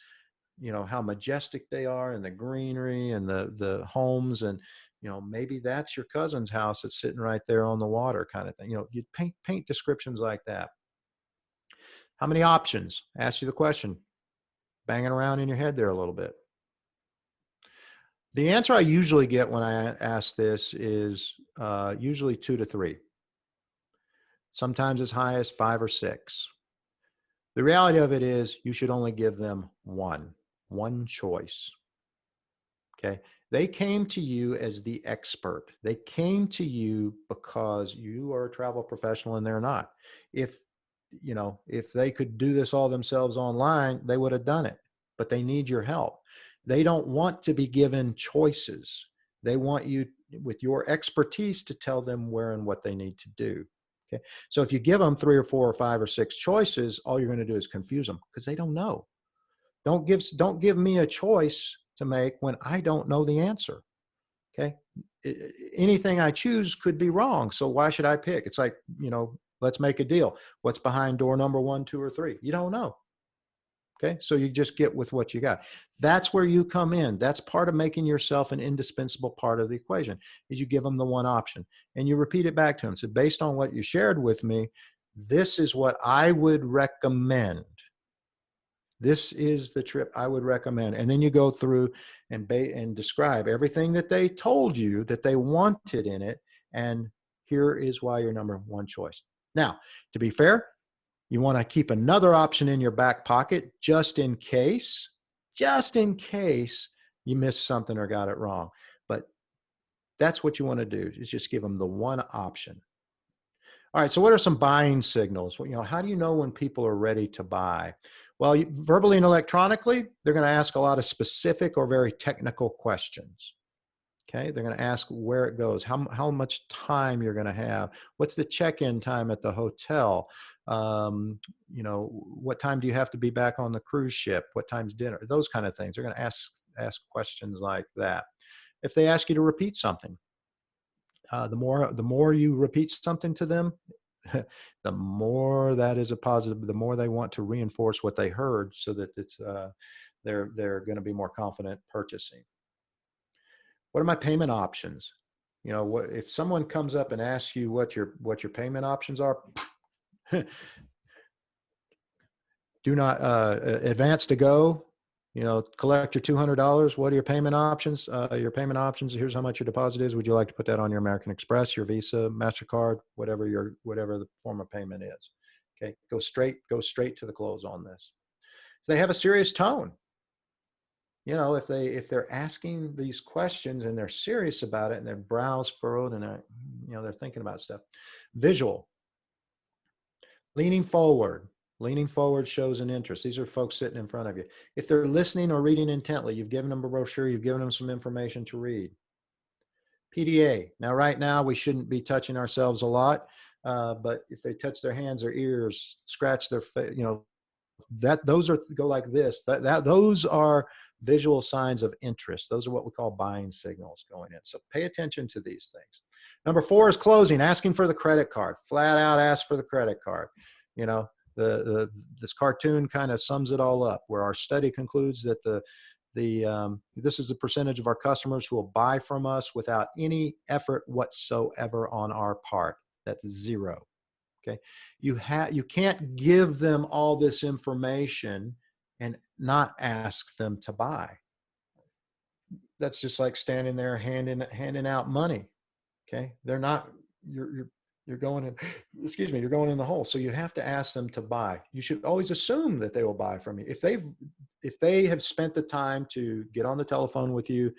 you know, how majestic they are and the greenery and the homes, and, you know, maybe that's your cousin's house that's sitting right there on the water kind of thing. You know, you paint descriptions like that. How many options? Ask you the question. Banging around in your head there a little bit. The answer I usually get when I ask this is usually 2 to 3. Sometimes as high as 5 or 6. The reality of it is you should only give them one choice. Okay. They came to you as the expert. They came to you because you are a travel professional and they're not. If they could do this all themselves online, they would have done it, but they need your help. They don't want to be given choices. They want you, with your expertise, to tell them where and what they need to do. Okay. So if you give them 3 or 4 or 5 or 6 choices, all you're going to do is confuse them because they don't know. Don't give me a choice to make when I don't know the answer. Okay. Anything I choose could be wrong. So why should I pick? It's like, let's make a deal. What's behind door number 1, 2, or 3? You don't know. Okay. So you just get with what you got. That's where you come in. That's part of making yourself an indispensable part of the equation, is you give them the one option and you repeat it back to them. So based on what you shared with me, this is what I would recommend. This is the trip I would recommend. And then you go through and describe everything that they told you that they wanted in it. And here is why you're number 1 choice. Now, to be fair, you want to keep another option in your back pocket just in case you missed something or got it wrong. But that's what you want to do, is just give them the one option. All right, so what are some buying signals? Well, how do you know when people are ready to buy? Well, verbally and electronically, they're going to ask a lot of specific or very technical questions. Okay, they're going to ask where it goes, how much time you're going to have, what's the check-in time at the hotel, what time do you have to be back on the cruise ship, what time's dinner, those kind of things. They're going to ask questions like that. If they ask you to repeat something, the more you repeat something to them, the more that is a positive, the more they want to reinforce what they heard, so that it's they're going to be more confident purchasing. What are my payment options? If someone comes up and asks you what your payment options are, do not advance to go. Collect your $200. What are your payment options? Your payment options. Here's how much your deposit is. Would you like to put that on your American Express, your Visa, MasterCard, whatever the form of payment is? Okay, go straight to the close on this. If they have a serious tone, if they're asking these questions and they're serious about it and their brows furrowed and they're thinking about stuff. Visual. Leaning forward shows an interest. These are folks sitting in front of you. If they're listening or reading intently, you've given them a brochure, you've given them some information to read. PDA. Now, right now, we shouldn't be touching ourselves a lot, but if they touch their hands or ears, scratch their face, those go like this. Those are visual signs of interest. Those are what we call buying signals going in. So pay attention to these things. Number 4 is closing, asking for the credit card. Flat out ask for the credit card. This cartoon kind of sums it all up, where our study concludes that this is the percentage of our customers who will buy from us without any effort whatsoever on our part. That's 0. Okay. You can't give them all this information and not ask them to buy. That's just like standing there handing out money. Okay. They're not, you're going in, excuse me, you're going in the hole. So you have to ask them to buy. You should always assume that they will buy from you. If they have spent the time to get on the telephone with you,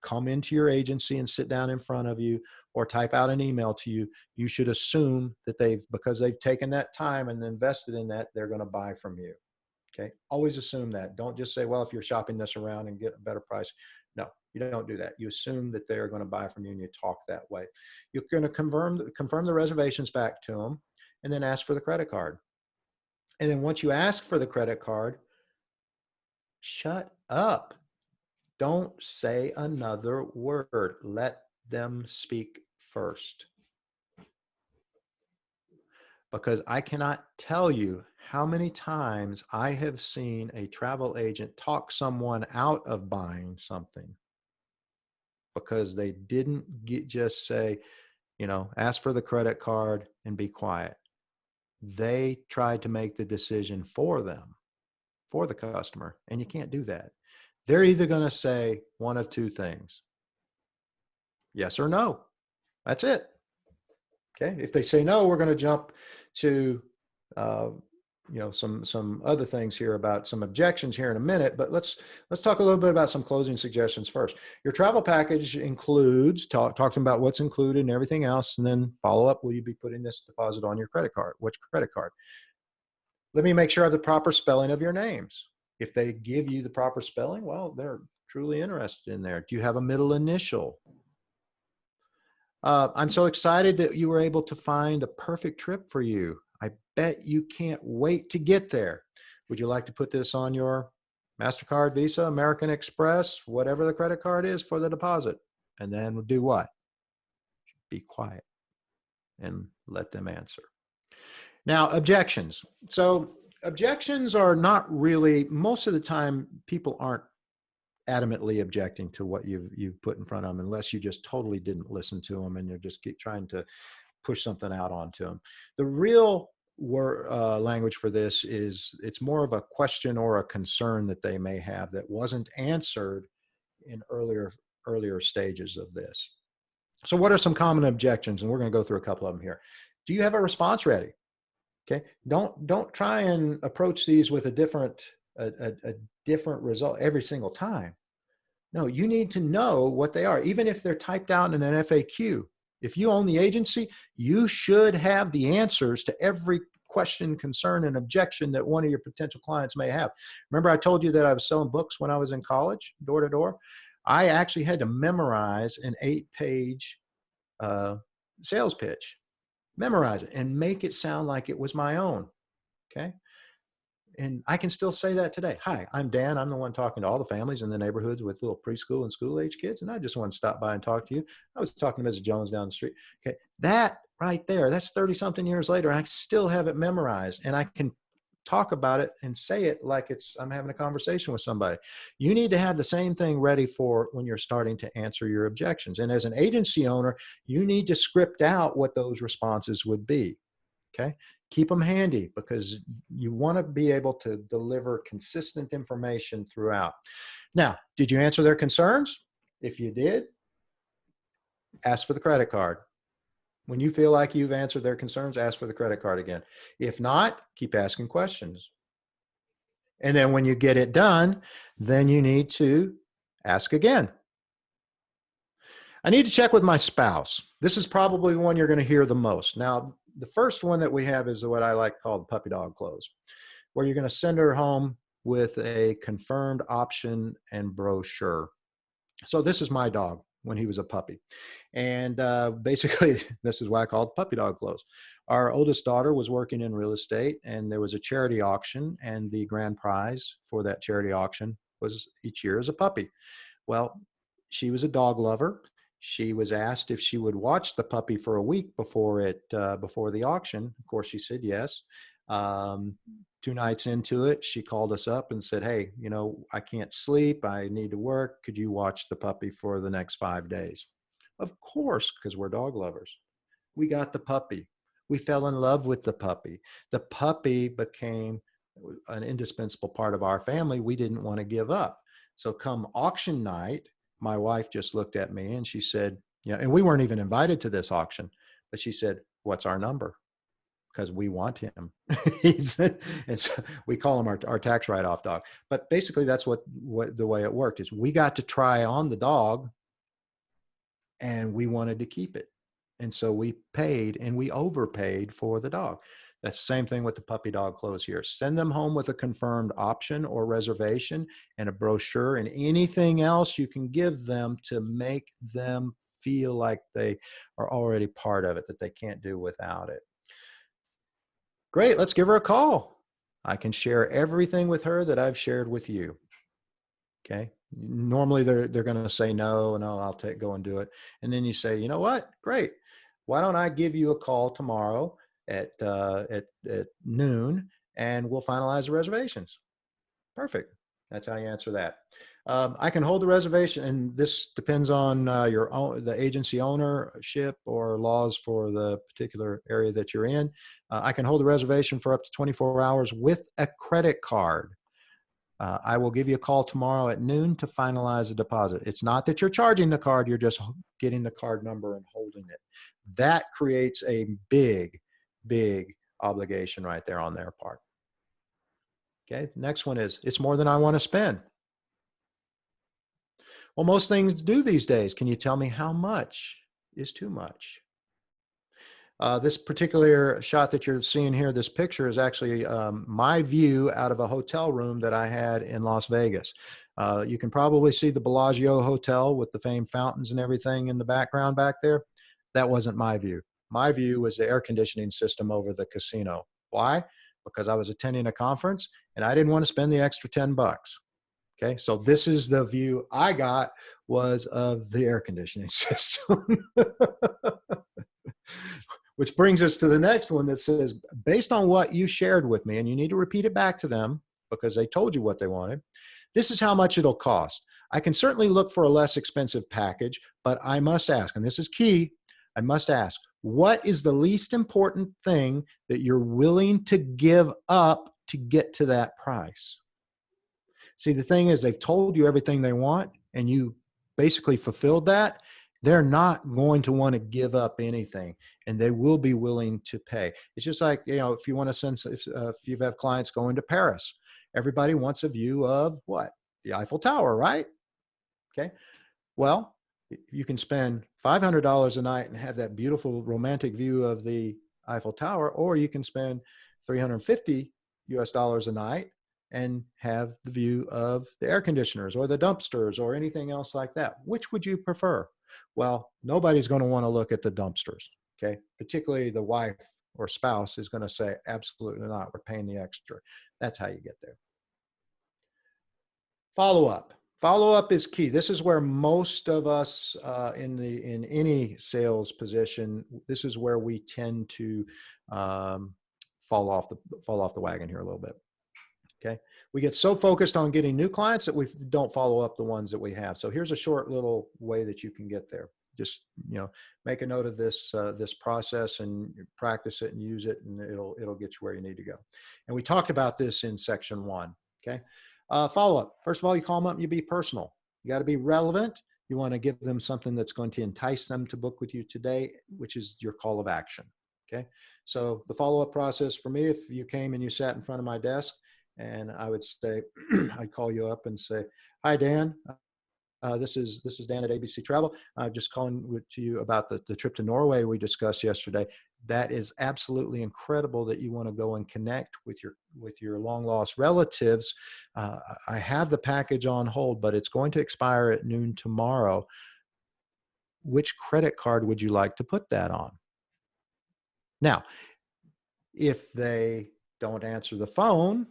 come into your agency and sit down in front of you, or type out an email to you, you should assume that because they've taken that time and invested in that, they're going to buy from you. Okay. Always assume that. Don't just say, well, if you're shopping this around and get a better price. No, you don't do that. You assume that they're going to buy from you, and you talk that way. You're going to confirm the reservations back to them, and then ask for the credit card. And then once you ask for the credit card, shut up. Don't say another word. Let them speak first. Because I cannot tell you how many times I have seen a travel agent talk someone out of buying something because they didn't just say, ask for the credit card and be quiet. They tried to make the decision for them, for the customer, and you can't do that. They're either going to say one of two things: yes or no. That's it. Okay. If they say no, we're going to jump to, some other things here about some objections here in a minute, but let's talk a little bit about some closing suggestions first. Your travel package includes talking about what's included and everything else, and then follow up. Will you be putting this deposit on your credit card? Which credit card? Let me make sure I have the proper spelling of your names. If they give you the proper spelling, well, they're truly interested in there. Do you have a middle initial? I'm so excited that you were able to find a perfect trip for you. I bet you can't wait to get there. Would you like to put this on your MasterCard, Visa, American Express, whatever the credit card is, for the deposit? And then do what? Be quiet and let them answer. Now, objections. So objections are not really, most of the time, people aren't adamantly objecting to what you've put in front of them, unless you just totally didn't listen to them and you're just keep trying to push something out onto them. The real language for this is, it's more of a question or a concern that they may have that wasn't answered in earlier stages of this. So what are some common objections? And we're going to go through a couple of them here. Do you have a response ready? Okay. Don't try and approach these with a different result every single time. No, you need to know what they are, even if they're typed out in an FAQ. If you own the agency, you should have the answers to every question, concern, and objection that one of your potential clients may have. Remember, I told you that I was selling books when I was in college, door to door. I actually had to memorize an 8-page sales pitch, memorize it, and make it sound like it was my own. Okay. And I can still say that today. Hi, I'm Dan. I'm the one talking to all the families in the neighborhoods with little preschool and school age kids. And I just want to stop by and talk to you. I was talking to Mrs. Jones down the street. Okay. That right there, that's 30 something years later. I still have it memorized, and I can talk about it and say it like I'm having a conversation with somebody. You need to have the same thing ready for when you're starting to answer your objections. And as an agency owner, you need to script out what those responses would be. Okay. Keep them handy, because you want to be able to deliver consistent information throughout. Now, did you answer their concerns? If you did, ask for the credit card. When you feel like you've answered their concerns, ask for the credit card again. If not, keep asking questions. And then when you get it done, then you need to ask again. I need to check with my spouse. This is probably the one you're going to hear the most. Now, the first one that we have is what I like to call the puppy dog close, where you're going to send her home with a confirmed option and brochure. So this is my dog when he was a puppy. And basically, this is why I call it puppy dog close. Our oldest daughter was working in real estate, and there was a charity auction, and the grand prize for that charity auction was each year as a puppy. Well, she was a dog lover. She was asked if she would watch the puppy for a week before the auction. Of course, she said yes. 2 nights into it, she called us up and said, hey, I can't sleep. I need to work. Could you watch the puppy for the next 5 days? Of course, because we're dog lovers. We got the puppy. We fell in love with the puppy. The puppy became an indispensable part of our family we didn't want to give up. So come auction night, my wife just looked at me and she said, yeah, and we weren't even invited to this auction, but she said, what's our number? Because we want him. And so we call him our tax write-off dog. But basically that's what the way it worked is we got to try on the dog and we wanted to keep it. And so we paid, and we overpaid for the dog. That's the same thing with the puppy dog clothes here. Send them home with a confirmed option or reservation and a brochure and anything else you can give them to make them feel like they are already part of it, that they can't do without it. Great, let's give her a call. I can share everything with her that I've shared with you. Okay. Normally they're going to say no, I'll go and do it. And then you say, you know what? Great. Why don't I give you a call tomorrow at noon and we'll finalize the reservations. Perfect. That's how you answer that. I can hold the reservation, and this depends on the agency ownership or laws for the particular area that you're in. I can hold the reservation for up to 24 hours with a credit card. I will give you a call tomorrow at noon to finalize the deposit. It's not that you're charging the card, you're just getting the card number and holding it. That creates a big, big obligation right there on their part. Okay, next one is, it's more than I want to spend. Well, most things do these days. Can you tell me how much is too much? This particular shot that you're seeing here, this picture is actually my view out of a hotel room that I had in Las Vegas. You can probably see the Bellagio Hotel with the famed fountains and everything in the background back there. That wasn't my view. My view was the air conditioning system over the casino. Why? Because I was attending a conference and I didn't want to spend the extra 10 bucks. Okay, so this is the view I got, was of the air conditioning system. Which brings us to the next one that says, based on what you shared with me, and you need to repeat it back to them because they told you what they wanted, this is how much it'll cost. I can certainly look for a less expensive package, but I must ask, and this is key, I must ask, what is the least important thing that you're willing to give up to get to that price? See, the thing is, they've told you everything they want, and you basically fulfilled that. They're not going to want to give up anything, and they will be willing to pay. It's just like, if you want to send, if you have clients going to Paris, everybody wants a view of what? The Eiffel Tower, right? Okay. Well, you can spend $500 a night and have that beautiful romantic view of the Eiffel Tower, or you can spend $350 a night and have the view of the air conditioners or the dumpsters or anything else like that. Which would you prefer? Well, nobody's going to want to look at the dumpsters, okay? Particularly the wife or spouse is going to say, absolutely not, we're paying the extra. That's how you get there. Follow-up. Follow-up is key. This is where most of us in any sales position, this is where we tend to fall off the wagon here a little bit. Okay, we get so focused on getting new clients that we don't follow up the ones that we have. So here's a short little way that you can get there. Just make a note of this this process and practice it and use it, and it'll get you where you need to go. And we talked about this in section 1. Okay, follow up. First of all, you call them up and you be personal. You got to be relevant. You want to give them something that's going to entice them to book with you today, which is your call of action. Okay, so the follow up process for me, if you came and you sat in front of my desk, and I would say, I'd call you up and say, hi, Dan. This is Dan at ABC Travel. I'm just calling to you about the trip to Norway we discussed yesterday. That is absolutely incredible that you want to go and connect with your long lost relatives. I have the package on hold, but it's going to expire at noon tomorrow. Which credit card would you like to put that on? Now, if they don't answer the phone,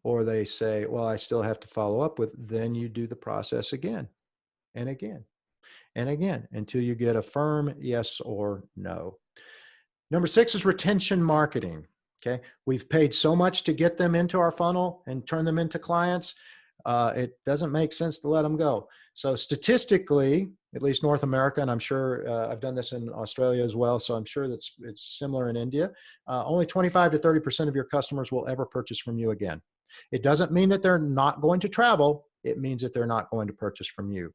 or they say, well, I still have to follow up with, then you do the process again and again and again until you get a firm yes or no. Number 6 is retention marketing. Okay. We've paid so much to get them into our funnel and turn them into clients. It doesn't make sense to let them go. So statistically, at least North America, and I'm sure I've done this in Australia as well, so I'm sure it's similar in India, only 25 to 30% of your customers will ever purchase from you again. It doesn't mean that they're not going to travel. It means that they're not going to purchase from you.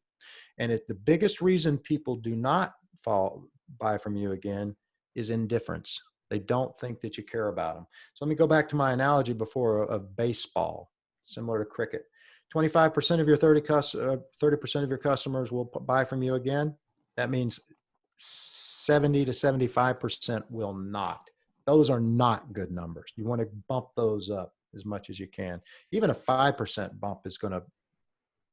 And the biggest reason people do not buy from you again is indifference. They don't think that you care about them. So let me go back to my analogy before of baseball, similar to cricket. 25% of your 30% of your customers will buy from you again. That means 70 to 75% will not. Those are not good numbers. You want to bump those up as much as you can. Even a 5% bump is going to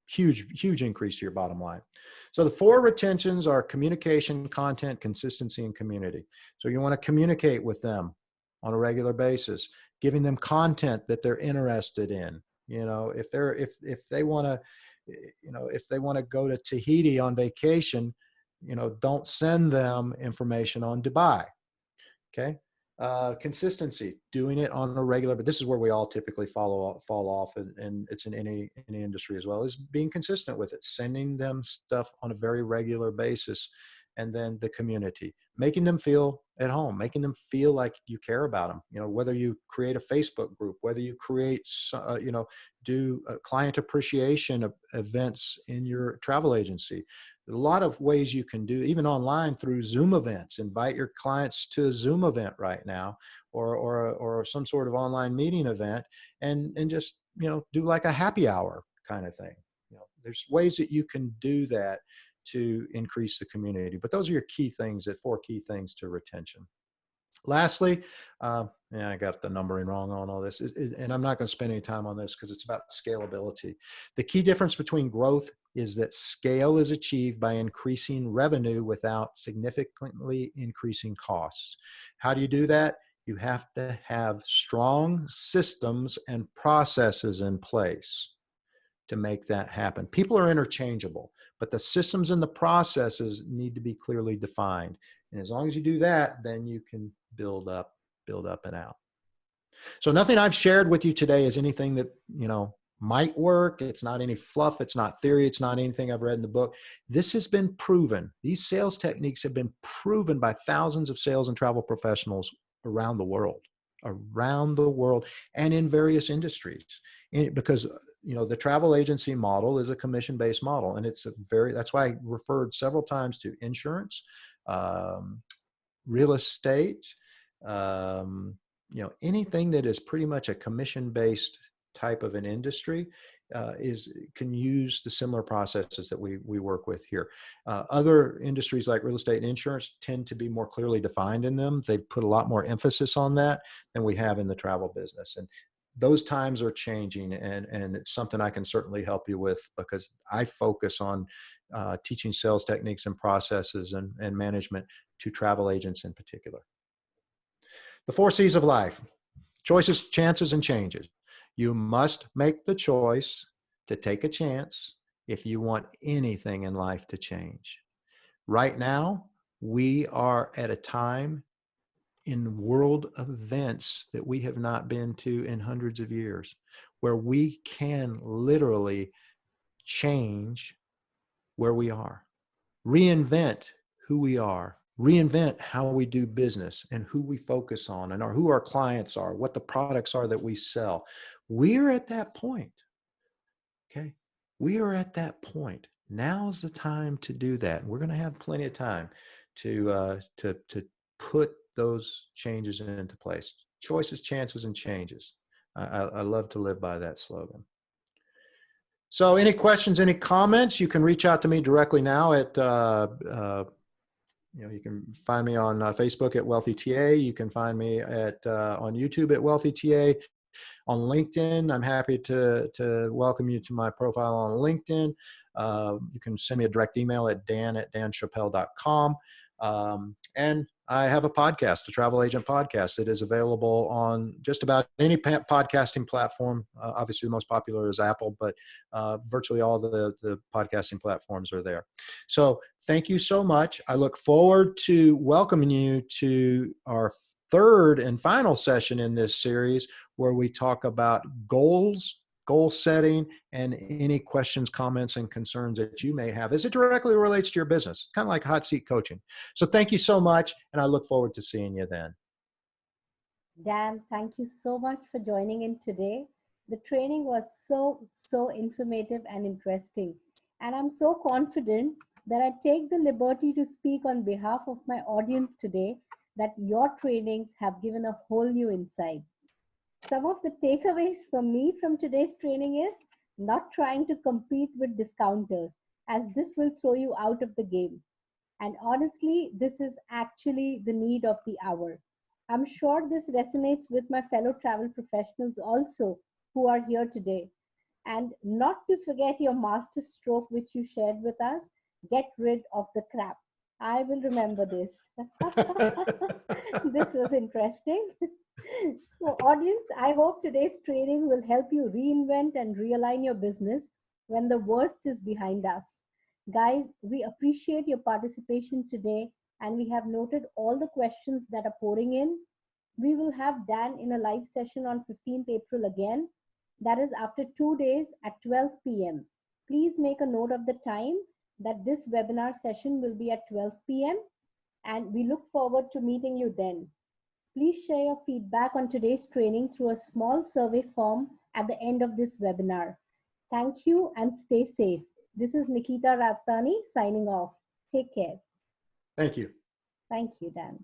huge increase to your bottom line. So the 4 retentions are communication, content, consistency, and community. So you want to communicate with them on a regular basis, giving them content that they're interested in. You know, if they want to go to Tahiti on vacation, you know, don't send them information on Dubai. Okay. Consistency, doing it on a regular, but this is where we all typically fall off, and it's in any industry as well, is being consistent with it, sending them stuff on a very regular basis. And then the community, making them feel at home, making them feel like you care about them. You know, whether you create a Facebook group, whether you create, do client appreciation events in your travel agency. A lot of ways you can do, even online through Zoom events. Invite your clients to a Zoom event right now, or some sort of online meeting event, and just, you know, do like a happy hour kind of thing. You know, there's ways that you can do that to increase the community. But those are your key things, 4 key things to retention. Lastly, I got the numbering wrong on all this, and I'm not going to spend any time on this because it's about scalability. The key difference between growth is that scale is achieved by increasing revenue without significantly increasing costs. How do you do that? You have to have strong systems and processes in place to make that happen. People are interchangeable, but the systems and the processes need to be clearly defined. And as long as you do that, then you can build up and out. So nothing I've shared with you today is anything that, you know, might work. It's not any fluff. It's not theory. It's not anything I've read in the book. This has been proven. These sales techniques have been proven by thousands of sales and travel professionals around the world, and in various industries. Because, you know, the travel agency model is a commission-based model, and that's why I referred several times to insurance, real estate, you know, anything that is pretty much a commission-based type of an industry can use the similar processes that we work with here. Other industries like real estate and insurance tend to be more clearly defined in them. They've put a lot more emphasis on that than we have in the travel business. And those times are changing, and it's something I can certainly help you with, because I focus on teaching sales techniques and processes and management to travel agents in particular. The 4 C's of life: choices, chances, and changes. You must make the choice to take a chance if you want anything in life to change. Right now, we are at a time in world events that we have not been to in hundreds of years, where we can literally change where we are, reinvent who we are, reinvent how we do business and who we focus on, and who our clients are, what the products are that we sell. We're at that point. Okay. We are at that point. Now's the time to do that. We're going to have plenty of time to put those changes into place. Choices, chances, and changes. I love to live by that slogan. So any questions, any comments, you can reach out to me directly now at, you can find me on Facebook at Wealthy TA. You can find me on YouTube at Wealthy TA. On LinkedIn, I'm happy to welcome you to my profile on LinkedIn. You can send me a direct email at dan@danchappelle.com. And I have a podcast, a travel agent podcast. It is available on just about any podcasting platform. Obviously, the most popular is Apple, but virtually all the podcasting platforms are there. So thank you so much. I look forward to welcoming you to our 3rd and final session in this series, where we talk about goals, goal setting, and any questions, comments, and concerns that you may have as it directly relates to your business, kind of like hot seat coaching. So thank you so much, and I look forward to seeing you then. Dan, thank you so much for joining in today. The training was so informative and interesting. And I'm so confident that I take the liberty to speak on behalf of my audience today that your trainings have given a whole new insight. Some of the takeaways from me from today's training is not trying to compete with discounters, as this will throw you out of the game. And honestly, this is actually the need of the hour. I'm sure this resonates with my fellow travel professionals also who are here today. And not to forget your master stroke, which you shared with us, get rid of the crap. I will remember this. This was interesting. So, audience, I hope today's training will help you reinvent and realign your business when the worst is behind us. Guys, we appreciate your participation today, and we have noted all the questions that are pouring in. We will have Dan in a live session on 15th April again. That is after 2 days at 12 p.m. Please make a note of the time that this webinar session will be at 12 p.m. and we look forward to meeting you then. Please share your feedback on today's training through a small survey form at the end of this webinar. Thank you and stay safe. This is Nikita Rawtani signing off. Take care. Thank you. Thank you, Dan.